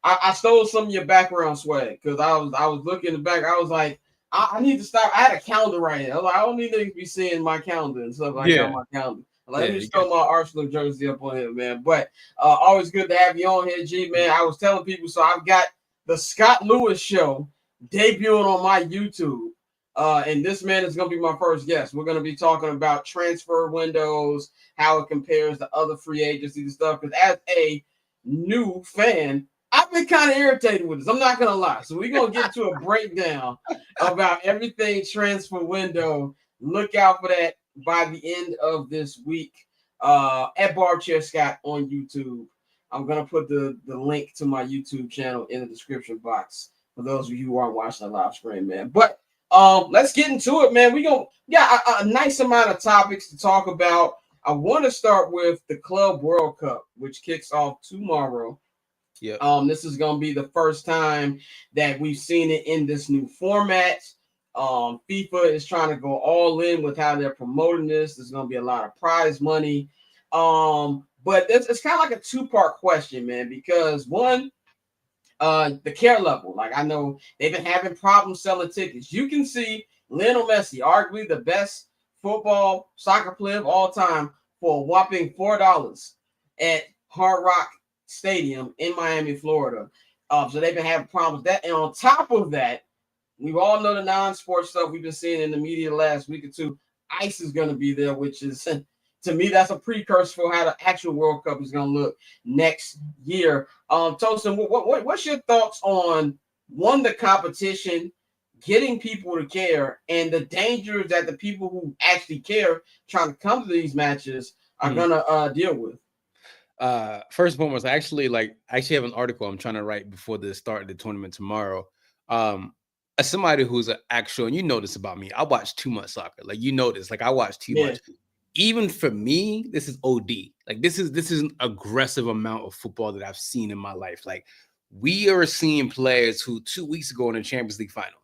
I stole some of your background swag because I was looking in the back. I was like, I need to stop. I had a calendar right here. I was like, I don't need niggas to be seeing my calendar and stuff like that on my calendar. Let me throw my Arsenal jersey up on here, man. But always good to have you on here, G, man. I was telling people, so I've got the Scott Lewis show debuting on my YouTube. And this man is going to be my first guest. We're going to be talking about transfer windows, how it compares to other free agency and stuff. Because as a new fan, I've been kind of irritated with this. I'm not going to lie. So we're going to get to a breakdown about everything transfer window. Look out for that by the end of this week at Barchair Scott on YouTube. I'm going to put the link to my YouTube channel in the description box for those of you who aren't watching the live stream, man. But let's get into it, man. We got a nice amount of topics to talk about. I want to start with the Club World Cup, which kicks off tomorrow. Yeah. This is going to be the first time that we've seen it in this new format. FIFA is trying to go all in with how they're promoting this. There's going to be a lot of prize money. But it's kind of like a two-part question, man, because one, the care level. Like, I know they've been having problems selling tickets. You can see Lionel Messi, arguably the best soccer player of all time, for a whopping $4 at Hard Rock Stadium in Miami, Florida. So they've been having problems with that. And on top of that, we all know the non-sports stuff we've been seeing in the media the last week or two. ICE is going to be there, which is, to me, that's a precursor for how the actual World Cup is going to look next year. Tosin, what's your thoughts on, one, the competition, getting people to care, and the dangers that the people who actually care trying to come to these matches are going to deal with? First and foremost, I actually have an article I'm trying to write before the start of the tournament tomorrow. As somebody who's an actual, and you know this about me, I watch too much soccer. Like, you know this, like I watch too much. Even for me, this is OD. Like, this is an aggressive amount of football that I've seen in my life. Like, we are seeing players who 2 weeks ago in the Champions League final,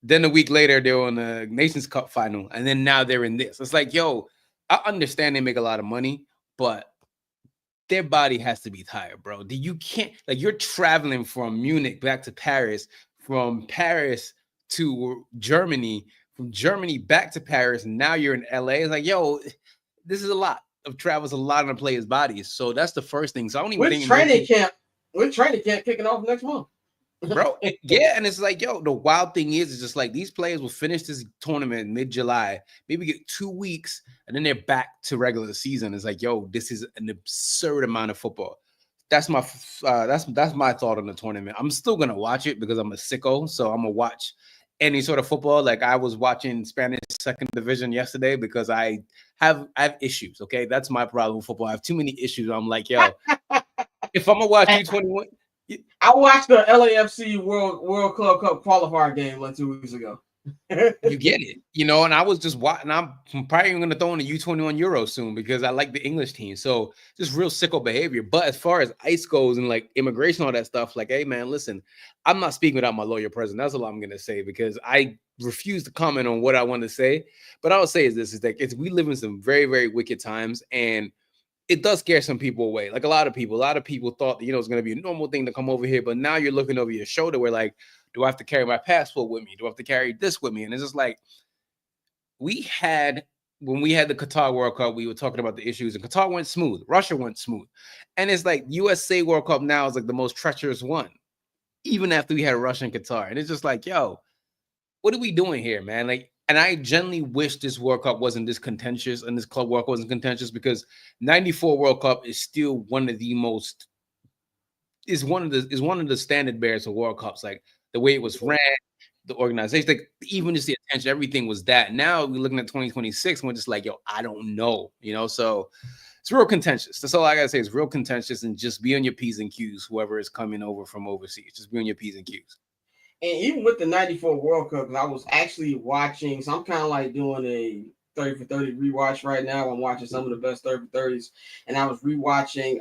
then a week later they were in the Nations Cup final, and then now they're in this. It's like, yo, I understand they make a lot of money, but their body has to be tired, bro. You can't, like, you're traveling from Munich back to Paris, from Paris to Germany, from Germany back to Paris, and now you're in LA. It's like, yo, this is a lot of travel, a lot on the players' bodies. So that's the first thing. So I don't even think training camp kicking off next month. Bro, yeah, and it's like, yo, the wild thing is just like these players will finish this tournament mid-July, maybe get 2 weeks, and then they're back to regular season. It's like, yo, this is an absurd amount of football. That's my that's my thought on the tournament. I'm still gonna watch it because I'm a sicko, so I'm gonna watch any sort of football. Like, I was watching Spanish second division yesterday because I have issues. Okay, that's my problem with football. I have too many issues. I'm like, yo, if I'm gonna watch U21. I watched the LAFC World Club Cup qualifier game like 2 weeks ago. You get it, you know, and I was just watching. I'm probably going to throw in the U21 Euro soon because I like the English team. So just real sicko behavior. But as far as ICE goes and like immigration, all that stuff, like, hey, man, listen, I'm not speaking without my lawyer present. That's all I'm going to say because I refuse to comment on what I want to say. But I will say is this, is that we live in some very, very wicked times, and it does scare some people away. Like, a lot of people thought that, you know, it's going to be a normal thing to come over here. But now you're looking over your shoulder where, like, do I have to carry my passport with me? Do I have to carry this with me? And it's just like, when we had the Qatar World Cup, we were talking about the issues, and Qatar went smooth. Russia went smooth. And it's like USA World Cup now is like the most treacherous one, even after we had Russia and Qatar. And it's just like, yo, what are we doing here, man? Like, and I genuinely wish this World Cup wasn't this contentious and this Club World Cup wasn't contentious, because 94 World Cup is still one of the most, is one of the standard bearers of World Cups. Like, the way it was ran, the organization, like, even just the attention, everything was that. Now we're looking at 2026, and we're just like, yo, I don't know, you know? So it's real contentious. That's all I gotta say. It's real contentious, and just be on your P's and Q's. Whoever is coming over from overseas, just be on your P's and Q's. And even with the 94 World Cup, 'cause I was actually watching, so I'm kind of like doing a 30 for 30 rewatch right now. I'm watching some of the best 30 for 30s, and I was rewatching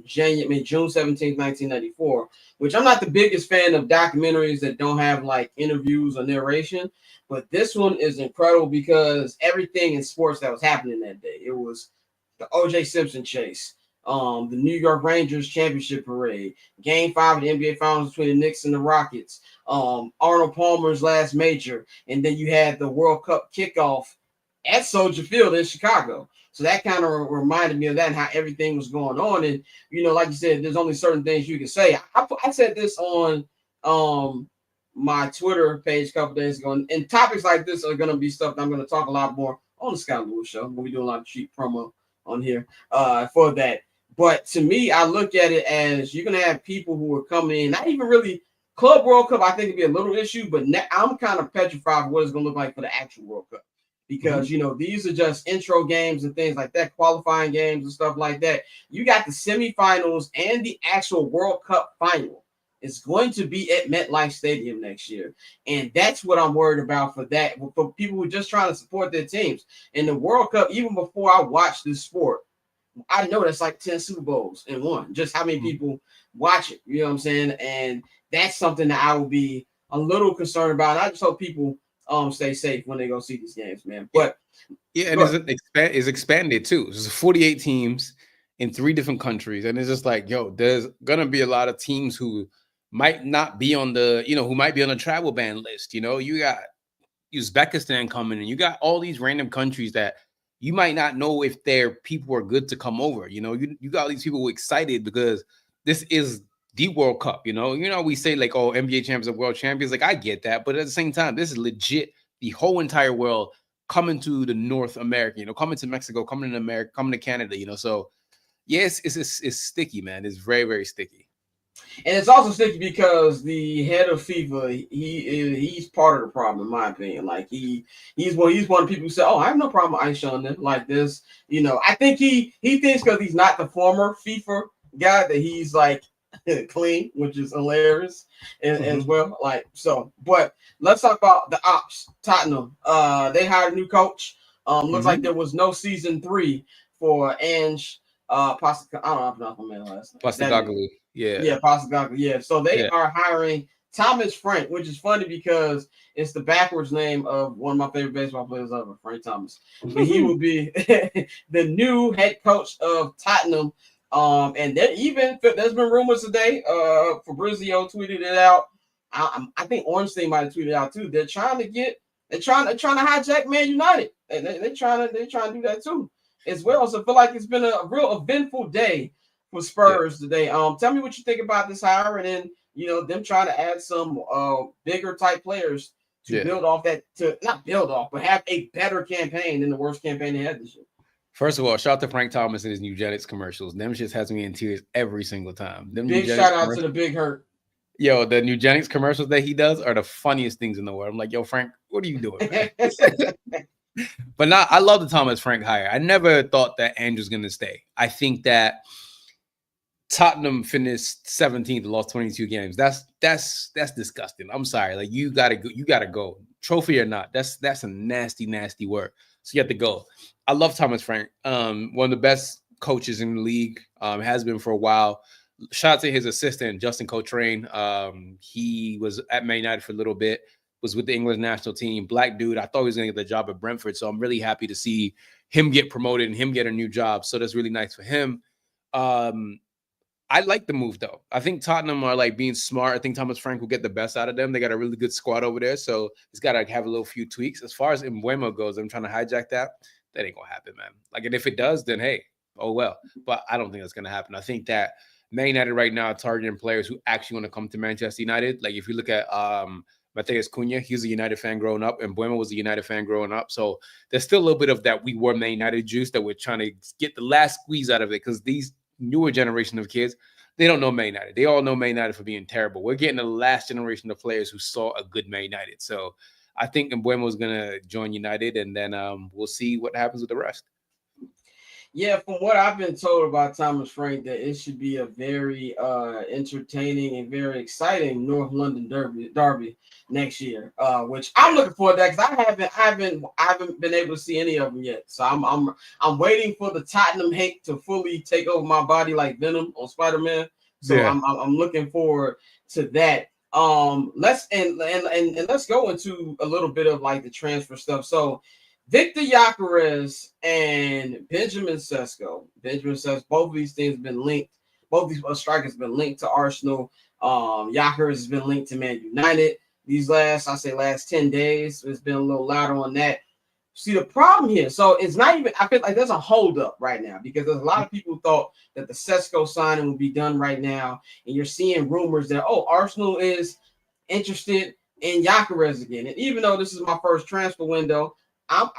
June 17th, 1994, which I'm not the biggest fan of documentaries that don't have like interviews or narration, but this one is incredible because everything in sports that was happening that day. It was the O.J. Simpson chase, the New York Rangers championship parade, Game 5 of the NBA Finals between the Knicks and the Rockets, Arnold Palmer's last major, and then you had the World Cup kickoff at Soldier Field in Chicago. So that kind of reminded me of that and how everything was going on. And, you know, like you said, there's only certain things you can say. I said this on my Twitter page a couple days ago, and topics like this are going to be stuff that I'm going to talk a lot more on the Scott Lewis Show. We'll be doing a lot of cheap promo on here for that. But to me, I look at it as you're going to have people who are coming in, not even really Club World Cup, I think it'd be a little issue, but I'm kind of petrified for what it's going to look like for the actual World Cup. Because, you know, these are just intro games and things like that, qualifying games and stuff like that. You got the semifinals and the actual World Cup final. It's going to be at MetLife Stadium next year. And that's what I'm worried about for that, for people who are just trying to support their teams. And the World Cup, even before I watch this sport, I know that's like 10 Super Bowls in one, just how many people watch it. You know what I'm saying? And that's something that I will be a little concerned about. And I just hope people stay safe when they go see these games, man. But yeah, and it's expanded too. There's 48 teams in 3 different countries, and it's just like, yo, there's gonna be a lot of teams who might not be on the, you know, who might be on a travel ban list. You know, you got Uzbekistan coming, and you got all these random countries that you might not know if their people are good to come over. You know, you got all these people excited because this is the World Cup. You know, we say like, oh, NBA champions are world champions. Like, I get that, but at the same time, this is legit. The whole entire world coming to the North America. You know, coming to Mexico, coming to America, coming to Canada. You know, so yes, it's sticky, man. It's very, very sticky. And it's also sticky because the head of FIFA, he's part of the problem, in my opinion. Like he's one of the people who say, "Oh, I have no problem with Ice showing them like this." You know, I think he thinks because he's not the former FIFA guy that he's like clean, which is hilarious as well. Like so, but let's talk about the ops. Tottenham, they hired a new coach. Looks like there was no season 3 for INGHY. I don't know how to pronounce my man last name. Postecoglou. Yeah, Postecoglou. Yeah, so they are hiring Thomas Frank, which is funny because it's the backwards name of one of my favorite baseball players ever, Frank Thomas. But he will be the new head coach of Tottenham. And there's been rumors today. Fabrizio tweeted it out. I think Ornstein might have tweeted it out too. They're trying to hijack Man United. And they're trying to do that too as well. So I feel like it's been a real eventful day for Spurs today. Tell me what you think about this hire, and then them trying to add some bigger type players to build off that, to not build off, but have a better campaign than the worst campaign they had this year. First of all, shout out to Frank Thomas and his Nugenics commercials. Them just has me in tears every single time. Big shout out to the Big Hurt. Yo, the Nugenics commercials that he does are the funniest things in the world. I'm like, yo, Frank, what are you doing, man? But I love the Thomas Frank hire. I never thought that Andrew's going to stay. I think that Tottenham finished 17th and lost 22 games. That's disgusting. I'm sorry. Like, you gotta go. Trophy or not, that's a nasty work. So you have to go. I love Thomas Frank. One of the best coaches in the league. Has been for a while. Shout out to his assistant, Justin Coltrane. He was at Man United for a little bit, was with the English national team. Black dude. I thought he was going to get the job at Brentford. So I'm really happy to see him get promoted and him get a new job. So that's really nice for him. I like the move, though. I think Tottenham are like being smart. I think Thomas Frank will get the best out of them. They got a really good squad over there. So it's got to have a few tweaks. As far as Mbeumo goes, I'm trying to hijack that. That ain't going to happen, man. Like, and if it does, then hey, oh well. But I don't think that's going to happen. I think that Man United right now are targeting players who actually want to come to Manchester United. Like, if you look at Mateus Cunha, he's a United fan growing up, and Mbeumo was a United fan growing up. So there's still a little bit of that we were Man United juice that we're trying to get the last squeeze out of it, because these newer generation of kids, they don't know Man United. They all know Man United for being terrible. We're getting the last generation of players who saw a good Man United. So I think Mbeumo is going to join United, and then we'll see what happens with the rest. Yeah, from what I've been told about Thomas Frank, that it should be a very entertaining and very exciting North London derby next year. Which I'm looking forward to that because I haven't been able to see any of them yet. So I'm waiting for the Tottenham hate to fully take over my body like Venom on Spider-Man. So Yeah. I'm looking forward to that. Let's let's go into a little bit of like the transfer stuff. So Victor Gyökeres and Benjamin Sesko. Both of these things have been linked. Both these strikers have been linked to Arsenal. Gyökeres has been linked to Man United. These last 10 days, it's been a little louder on that. See the problem here. So it's not even, I feel like there's a holdup right now because there's a lot of people who thought that the Sesko signing would be done right now. And you're seeing rumors that, Arsenal is interested in Gyökeres again. And even though this is my first transfer window, I've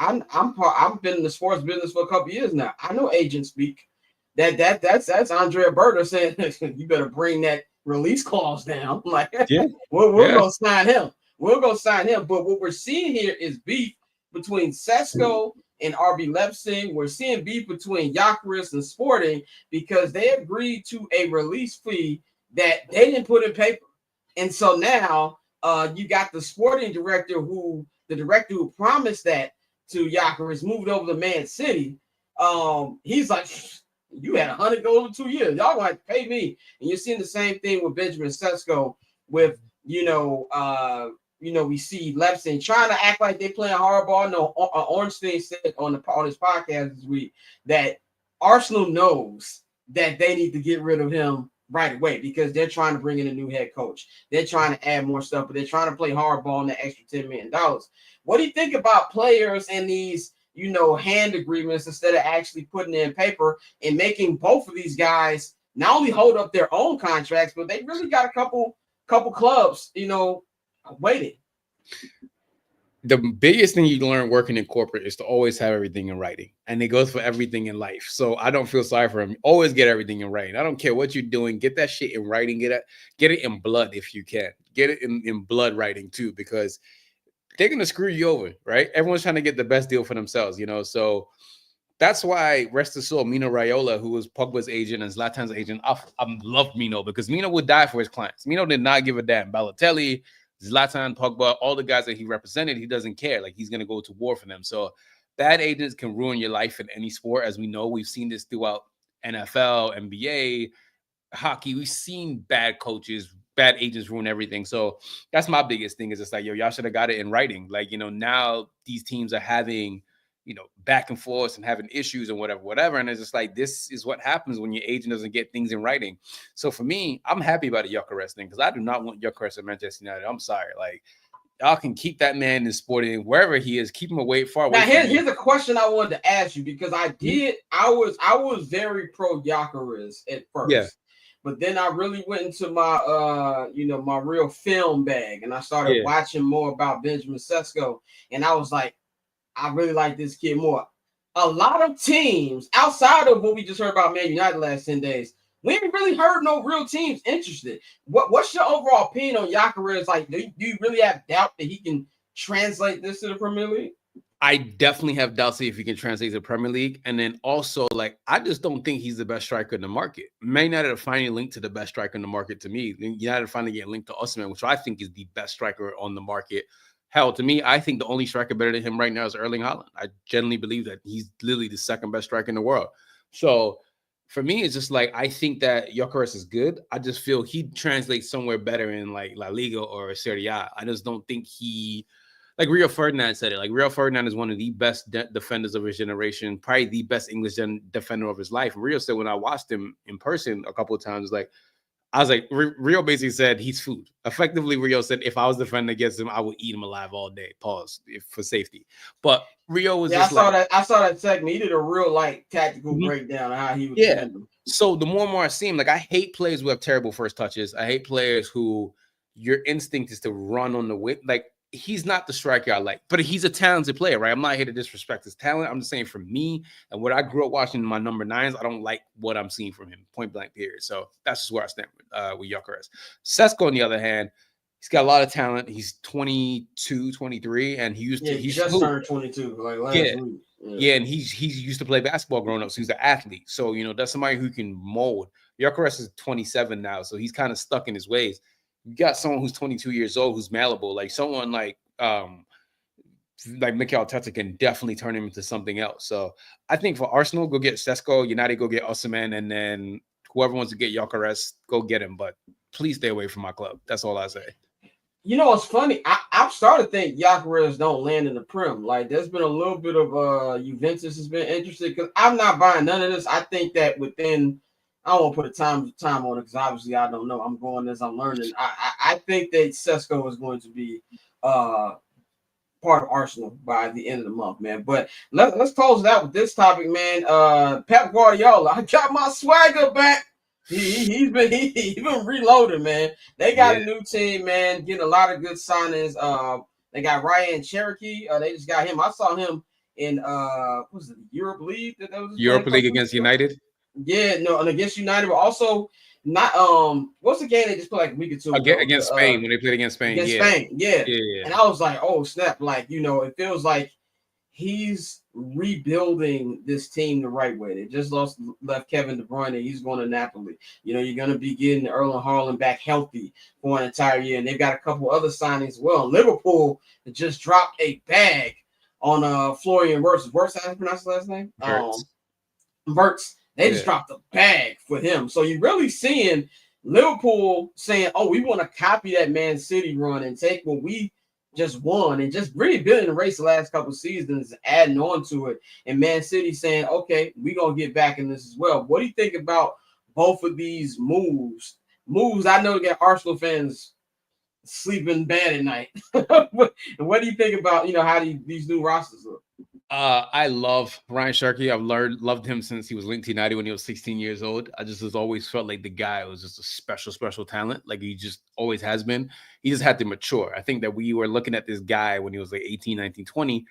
been in the sports business for a couple years now. I know agents speak. That's Andrea Berta saying you better bring that release clause down. Like, Yeah. we're gonna sign him. We're gonna sign him. But what we're seeing here is beef between Sesko and RB Leipzig. We're seeing beef between Gyökeres and Sporting because they agreed to a release fee that they didn't put in paper. And so now you got the sporting director who promised that to Gyökeres moved over to Man City. He's like, you had 100 goals in 2 years. Y'all gonna have to pay me. And you're seeing the same thing with Benjamin Sesko with, we see Leipzig trying to act like they playing hardball. No, Ornstein said on his podcast this week that Arsenal knows that they need to get rid of him right away because they're trying to bring in a new head coach. They're trying to add more stuff, but they're trying to play hardball in the extra $10 million. What do you think about players and these, hand agreements instead of actually putting it in paper and making both of these guys not only hold up their own contracts, but they really got a couple clubs, waiting? The biggest thing you learn working in corporate is to always have everything in writing. And it goes for everything in life. So I don't feel sorry for him. Always get everything in writing. I don't care what you're doing. Get that shit in writing. Get it in blood if you can. Get it in blood writing too, because they're going to screw you over, right? Everyone's trying to get the best deal for themselves, So that's why, rest his soul, Mino Raiola, who was Pogba's agent and Zlatan's agent, I love Mino because Mino would die for his clients. Mino did not give a damn. Balotelli, Zlatan, Pogba, all the guys that he represented, he doesn't care. Like, he's going to go to war for them. So bad agents can ruin your life in any sport. As we know, we've seen this throughout NFL, NBA, hockey. We've seen bad coaches, bad agents ruin everything. So that's my biggest thing is it's like, y'all should have got it in writing. Like, now these teams are having, back and forth and having issues and whatever. And it's just like, this is what happens when your agent doesn't get things in writing. So for me, I'm happy about the Gyökeres thing because I do not want Gyökeres at Manchester United. I'm sorry. Like, y'all can keep that man in Sporting, wherever he is, keep him far away. Now, here's a question I wanted to ask you because I was very pro Gyökeres at first. Yeah. But then I really went into my, my real film bag, and I started watching more about Benjamin Sesko, and I was like, I really like this kid more. A lot of teams outside of what we just heard about Man United last 10 days, we haven't really heard no real teams interested. What's your overall opinion on Gyökeres? Like, do you really have doubt that he can translate this to the Premier League? I definitely have doubts if he can translate to the Premier League. And then also, I just don't think he's the best striker in the market. Man United are finally linked to the best striker in the market to me. United are finally getting linked to Osimhen, which I think is the best striker on the market. Hell, to me, I think the only striker better than him right now is Erling Haaland. I genuinely believe that he's literally the second best striker in the world. So for me, it's just like, I think that Gyökeres is good. I just feel he translates somewhere better in like La Liga or Serie A. I just don't think like Rio Ferdinand said it. Like, Rio Ferdinand is one of the best defenders of his generation, probably the best English defender of his life. Rio said when I watched him in person a couple of times, I was like, Rio basically said he's food. Effectively, Rio said if I was defending against him, I would eat him alive all day. Pause for safety. But Rio was I saw that segment. He did a real tactical breakdown of how he would defend him. So the more and more I see him, I hate players who have terrible first touches. I hate players who your instinct is to run on the wing. He's not the striker I like, but he's a talented player, right? I'm not here to disrespect his talent. I'm just saying, for me and what I grew up watching my number 9s, I don't like what I'm seeing from him, point blank period. So that's just where I stand with Gyökeres. Sesko, on the other hand, He's got a lot of talent. He's 22, 23, and he just turned 22 like last week. Yeah, and he's used to play basketball growing up, so he's an athlete. So that's somebody who can mold. Gyökeres is 27 now, so he's kind of stuck in his ways. You got someone who's 22 years old who's malleable, like someone like Mikel Arteta can definitely turn him into something else. So I think for Arsenal, go get Sesko. United, go get Osimhen, and then whoever wants to get Gyökeres, go get him. But please stay away from my club. That's all I say. It's funny. I've started to think Gyökeres don't land in the Prem. Like, there's been a little bit of Juventus has been interested because I'm not buying none of this. I think that within, I don't want to put a time on it because obviously I don't know. I'm going as I'm learning. I think that Sesko is going to be part of Arsenal by the end of the month, man. But let's close it out with this topic, man. Pep Guardiola, I got my swagger back. He's been reloaded, man. They got a new team, man, getting a lot of good signings. They got Ryan Cherokee. They just got him. I saw him in what was it, Europe League? That was Europa League against United. Yeah, no, and against United, but also not what's the game they just played like a week or two ago? Against Spain when they played against Spain. Spain, yeah. And I was like, oh snap! Like it feels like he's rebuilding this team the right way. They just left Kevin De Bruyne. He's going to Napoli. You're going to be getting Erling Haaland back healthy for an entire year, and they've got a couple other signings as well. Liverpool just dropped a bag on Florian Wirtz. Wirtz, how do you pronounce his last name? Wirtz. They just dropped a bag for him. So you're really seeing Liverpool saying, oh, we want to copy that Man City run and take what we just won and just really building the race the last couple of seasons, adding on to it. And Man City saying, okay, we're going to get back in this as well. What do you think about both of these moves? I know to get Arsenal fans sleeping bad at night. And what do you think about, how these new rosters look? I love Ryan Cherokee. I've loved him since he was linked to United when he was 16 years old. I just always felt like the guy was just a special talent. Like he just always has been. He just had to mature. I think that we were looking at this guy when he was like 18, 19, 20.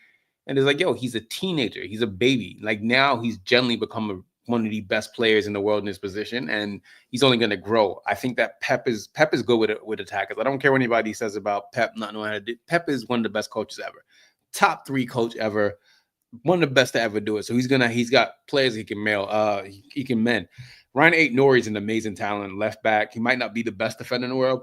And it's like, yo, he's a teenager. He's a baby. Like now he's generally become one of the best players in the world in his position. And he's only going to grow. I think that Pep is good with attackers. I don't care what anybody says about Pep not knowing how to do. Pep is one of the best coaches ever. Top 3 coach ever. One of the best to ever do it. So he's got players he can he can mend. Ryan Aït-Nouri is an amazing talent, left back. He might not be the best defender in the world,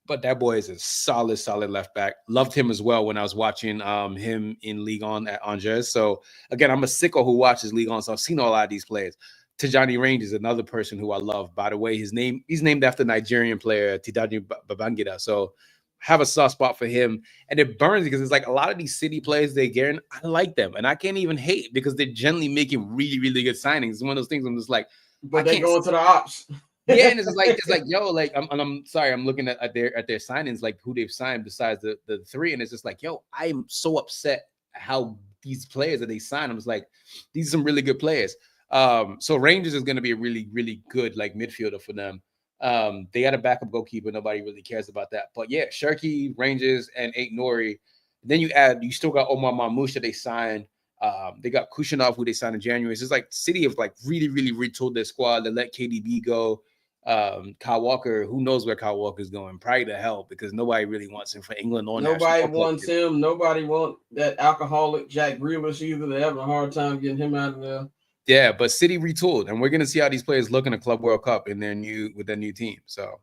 but that boy is a solid left back. Loved him as well when I was watching him in Ligue 1 at Angers. So again, I'm a sicko who watches Ligue 1, so I've seen a lot of these players. Tijani Range is another person who I love. By the way, he's named after Nigerian player Tijani Babangida. So have a soft spot for him, and it burns because it's like a lot of these City players I like them, and I can't even hate because they're generally making really good signings. It's one of those things I'm just like, but they go into the ops. Yeah, and it's like yo, like I'm sorry, I'm looking at their signings, like who they've signed besides the 3, and it's just like, yo, I'm so upset how these players that they signed. I'm just like, these are some really good players. So Rangers is going to be a really good like midfielder for them. They got a backup goalkeeper. Nobody really cares about that. But yeah, Cherokee, Rangers, and Aït-Nouri. Then you still got Omar Mamouche that they signed. They got Kushanov, who they signed in January. It's just like City have like really retooled their squad. They let KDB go. Kyle Walker, who knows where Kyle Walker is going? Probably to hell because nobody really wants him for England or nobody wants him. Nobody wants that alcoholic Jack Grealish either. They're having a hard time getting him out of there. Yeah, but City retooled, and we're gonna see how these players look in the Club World Cup with their new team. So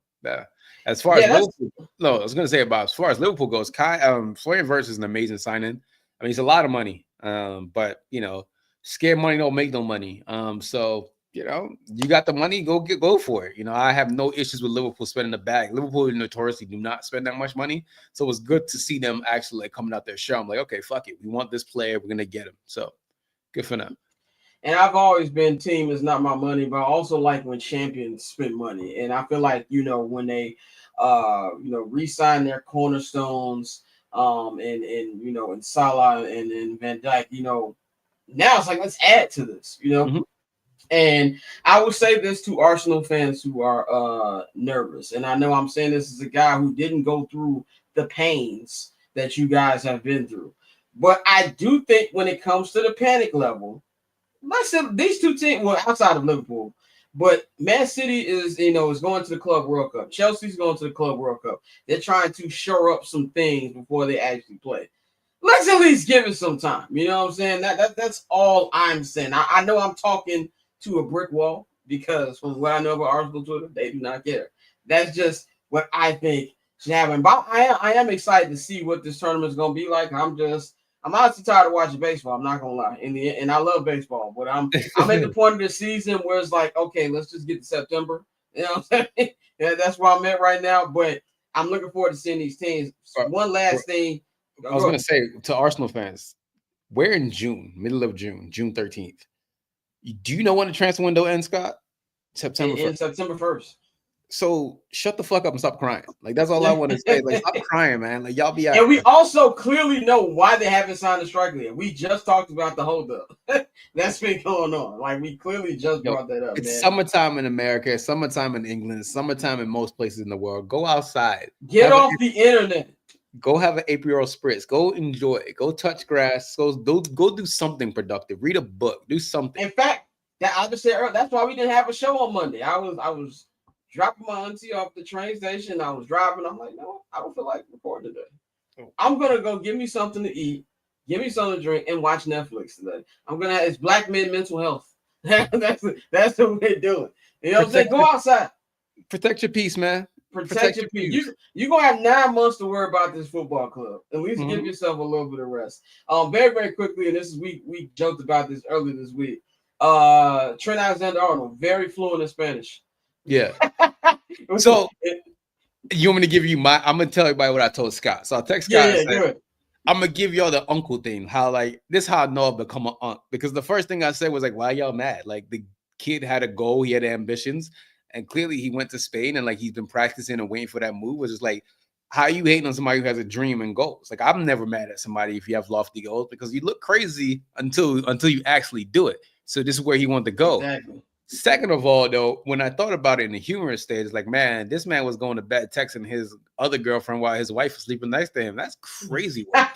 as far as Liverpool, no, I was gonna say about as far as Liverpool goes, Florian Wirtz is an amazing signing. I mean, it's a lot of money, but scared money don't make no money. So you got the money, go for it. I have no issues with Liverpool spending the bag. Liverpool notoriously do not spend that much money, so it's good to see them actually like coming out their show. I'm like, okay, fuck it, we want this player, we're gonna get him. So good for them. And I've always been team is not my money, but I also like when champions spend money. And I feel like, when they, re-sign their cornerstones, and Salah and Van Dijk, now it's like, let's add to this, Mm-hmm. And I would say this to Arsenal fans who are nervous. And I know I'm saying this as a guy who didn't go through the pains that you guys have been through. But I do think when it comes to the panic level, these two teams, well, outside of Liverpool, But Man City is going to the Club World Cup. Chelsea's going to the Club World Cup. They're trying to shore up some things before they actually play. Let's at least give it some time. You know what I'm saying? That's all I'm saying. I know I'm talking to a brick wall because from what I know about Arsenal Twitter, they do not care. That's just what I think should happen. But I am excited to see what this tournament is going to be like. I'm honestly tired of watching baseball. I'm not gonna lie. And I love baseball, but I'm at the point of the season where it's like, okay, let's just get to September. You know what I'm saying? Yeah, that's where I'm at right now. But I'm looking forward to seeing these teams. One last thing. I was gonna say to Arsenal fans, we're in June, middle of June, June 13th. Do you know when the transfer window ends, Scott? September 1st. September 1st. So shut the fuck up and stop crying. Like that's all I want to say. Like stop crying, man. Like y'all be out. And we also clearly know why they haven't signed a striker yet. We just talked about the holdup. That's been going on. Like we clearly just brought that up. It's summertime in America, it's summertime in England, it's summertime in most places in the world. Go outside. Get off the internet. Go have an April spritz. Go enjoy it. Go touch grass. Go do something productive. Read a book. Do something. In fact, I just said earlier, that's why we didn't have a show on Monday. I was dropping my auntie off the train station. I was driving. I'm like, no, I don't feel like recording today. I'm gonna go get me something to eat, give me something to drink, and watch Netflix today. It's Black Men Mental Health. that's what we're doing. You know what I'm saying? Go outside. Protect your peace, man. Protect your peace. You're gonna have 9 months to worry about this football club. At least give yourself a little bit of rest. Very, very quickly, and this is we joked about this earlier this week. Trent Alexander-Arnold, very fluent in Spanish. Yeah. So you want me to give you I'm gonna tell everybody what I told Scott. So I'll text Scott and say, I'm gonna give y'all the uncle thing. How like this how I know I've become an uncle. Because the first thing I said was like, why y'all mad? Like the kid had a goal, he had ambitions. And clearly he went to Spain and like he's been practicing and waiting for that move. Was just like, how are you hating on somebody who has a dream and goals? Like I'm never mad at somebody if you have lofty goals because you look crazy until you actually do it. So this is where he wanted to go. Exactly. Second of all, though, when I thought about it in the humorous stage, like, man, this man was going to bed texting his other girlfriend while his wife was sleeping next to him. That's crazy work.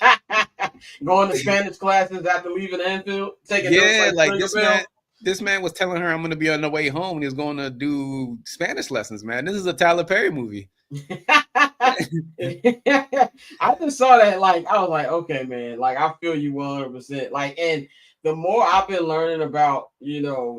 Going to Spanish classes after leaving Anfield. Taking notes like this man was telling her I'm going to be on the way home and he was going to do Spanish lessons, man. This is a Tyler Perry movie. I just saw that, like, I was like, okay, man, like, I feel you 100%. Like, and the more I've been learning about,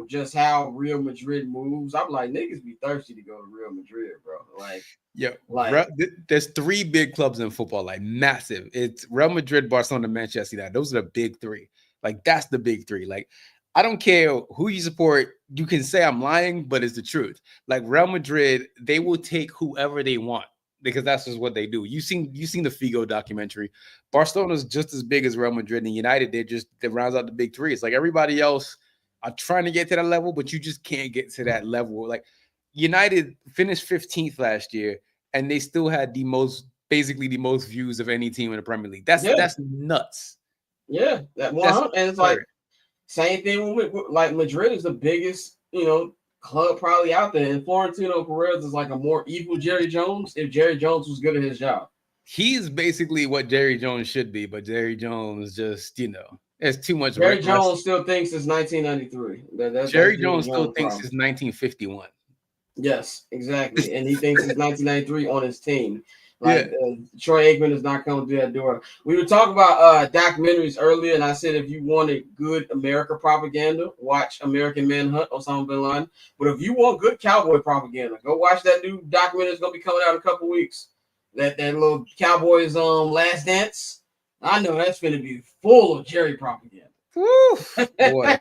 just how Real Madrid moves, I'm like, niggas be thirsty to go to Real Madrid, bro. Like, yeah, like there's 3 big clubs in football, like massive. It's Real Madrid, Barcelona, Manchester United. Those are the big 3. Like, that's the big 3. Like, I don't care who you support. You can say I'm lying, but it's the truth. Like Real Madrid, they will take whoever they want because that's just what they do. You seen the Figo documentary. Barcelona's just as big as Real Madrid, and United, they rounds out the big 3. It's like everybody else are trying to get to that level, but you just can't get to that level. Like United finished 15th last year, and they still had basically the most views of any team in the Premier League. That's nuts. Yeah, and it's like. Same thing with like Madrid is the biggest, club probably out there. And Florentino Perez is like a more evil Jerry Jones if Jerry Jones was good at his job. He's basically what Jerry Jones should be, but Jerry Jones just, there's too much. Jerry Jones still thinks it's 1993. Jerry Jones still thinks it's 1951. Yes, exactly. And he thinks it's 1993 on his team. Like Troy Aikman is not coming through that door. We were talking about documentaries earlier, and I said if you wanted good America propaganda, watch American Manhunt, Osama bin Laden. But if you want good cowboy propaganda, go watch that new documentary that's gonna be coming out in a couple weeks. That little Cowboys Last Dance. I know that's gonna be full of Jerry propaganda. Woo, boy.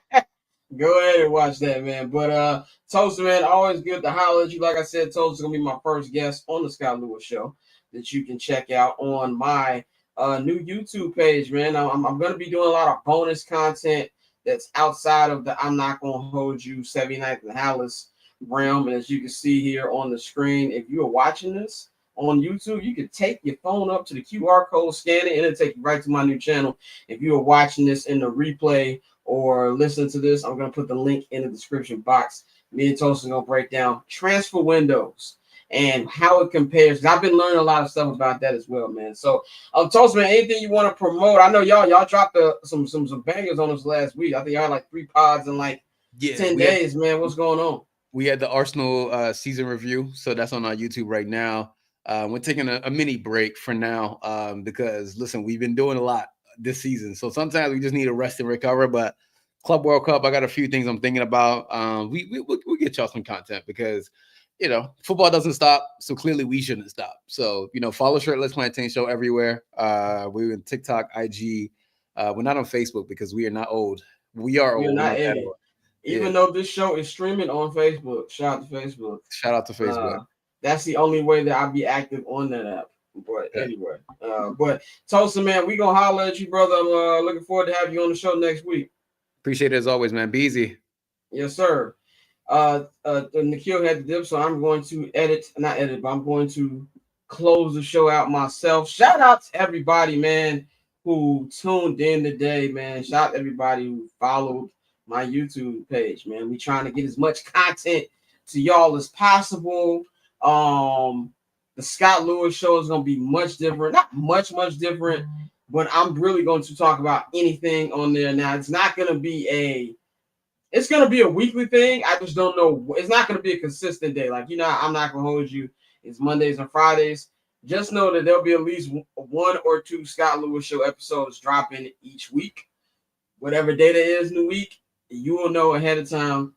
Go ahead and watch that, man. But Tosin, man, always good to holler at you. Like I said, Tosin's gonna be my first guest on the Scott Lewis Show that you can check out on my new YouTube page, man. I'm going to be doing a lot of bonus content that's outside of the I'm Not Gonna Hold You 79th and Hallis realm. And as you can see here on the screen, if you are watching this on YouTube, you can take your phone up to the QR code, scan it, and it'll take you right to my new channel. If you are watching this in the replay or listening to this, I'm going to put the link in the description box. Me and Tosin are going to break down transfer windows and how it compares. I've been learning a lot of stuff about that as well, man. So, Tosin, man, anything you want to promote? I know y'all dropped some bangers on us last week. I think y'all had like 3 pods in like 10 days, man. What's going on? We had the Arsenal season review, so that's on our YouTube right now. We're taking a mini break for now because listen, we've been doing a lot this season, so sometimes we just need to rest and recover. But Club World Cup, I got a few things I'm thinking about. We'll get y'all some content because football doesn't stop, so clearly we shouldn't stop. So follow Shirtless Plantain Show everywhere. We're in TikTok, IG. We're not on Facebook because we are not old. We are old. We're not that idiot. old. Even though this show is streaming on Facebook, shout out to Facebook. Shout out to Facebook. That's the only way that I'll be active on that app. But anyway, but Tosin, man, we gonna holler at you, brother. I'm looking forward to have you on the show next week. Appreciate it as always, man. Be easy. Yes, sir. Nikhil had the dip, so I'm going to but I'm going to close the show out myself. Shout out to everybody, man, who tuned in today, man. Shout out to everybody who followed my YouTube page, man. We trying to get as much content to y'all as possible. The Scott Lewis show is going to be much different, not much different, but I'm really going to talk about anything on there. Now, it's not going to be it's going to be a weekly thing. I just don't know. It's not going to be a consistent day. Like, I'm not going to hold you. It's Mondays and Fridays. Just know that there'll be at least 1 or 2 Scott Lewis show episodes dropping each week. Whatever day that is in the week, you will know ahead of time.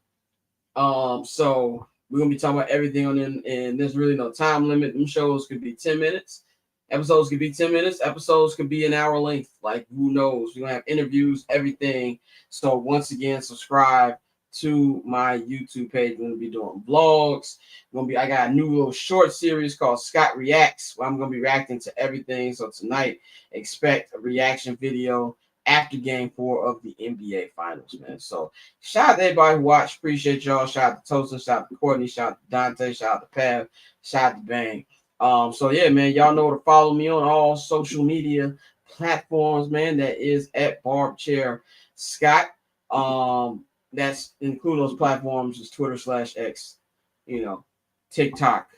So we're gonna be talking about everything on them, and there's really no time limit. Them shows could be 10 minutes. Episodes could be 10 minutes. Episodes could be an hour length. Like, who knows? We're gonna have interviews, everything. So once again, subscribe to my YouTube page. We're gonna be doing vlogs. I got a new little short series called Scott Reacts, where I'm gonna be reacting to everything. So tonight, expect a reaction video after game 4 of the NBA Finals, man. So shout out to everybody who watched. Appreciate y'all. Shout out to Tosin. Shout out to Courtney. Shout out to Dante. Shout out to Pav. Shout out to Bang. So yeah, man, y'all know to follow me on all social media platforms, man. That is at BarbChair Scott. That's include those platforms is Twitter/X, TikTok,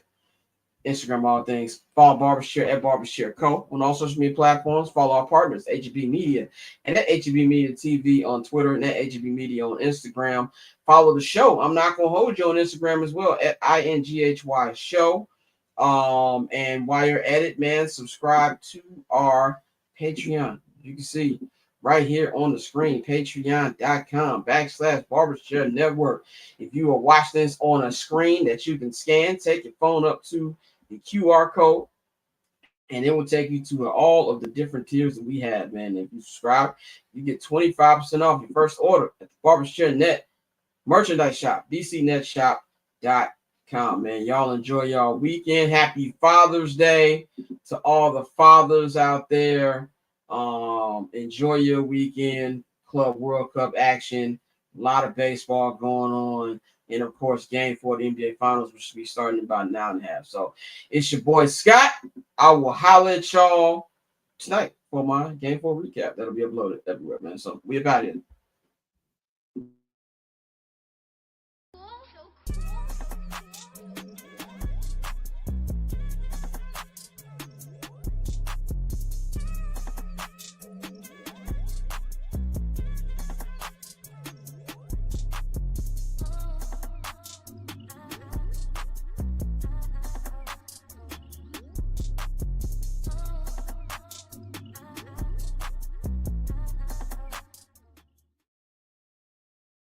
Instagram, all things. Follow BarbChair at BarbChair Co. on all social media platforms. Follow our partners, HB Media, and at HB Media TV on Twitter, and at HB Media on Instagram. Follow the show. I'm not gonna hold you on Instagram as well at INGHY Show. And while you're at it, man, subscribe to our Patreon. You can see right here on the screen, patreon.com/BarbersChair Network. If you are watching this on a screen that you can scan, take your phone up to the QR code, and it will take you to all of the different tiers that we have, man. If you subscribe, you get 25% off your first order at the BarbersChair Net merchandise shop, bcnetshop.com, man. Y'all enjoy y'all weekend. Happy Father's Day to all the fathers out there. Enjoy your weekend. Club World Cup action, a lot of baseball going on, and of course, game 4 of the NBA Finals, which should be starting in about an hour and a half. So it's your boy Scott. I will holler at y'all tonight for my game 4 recap. That'll be uploaded everywhere, man. So we about it.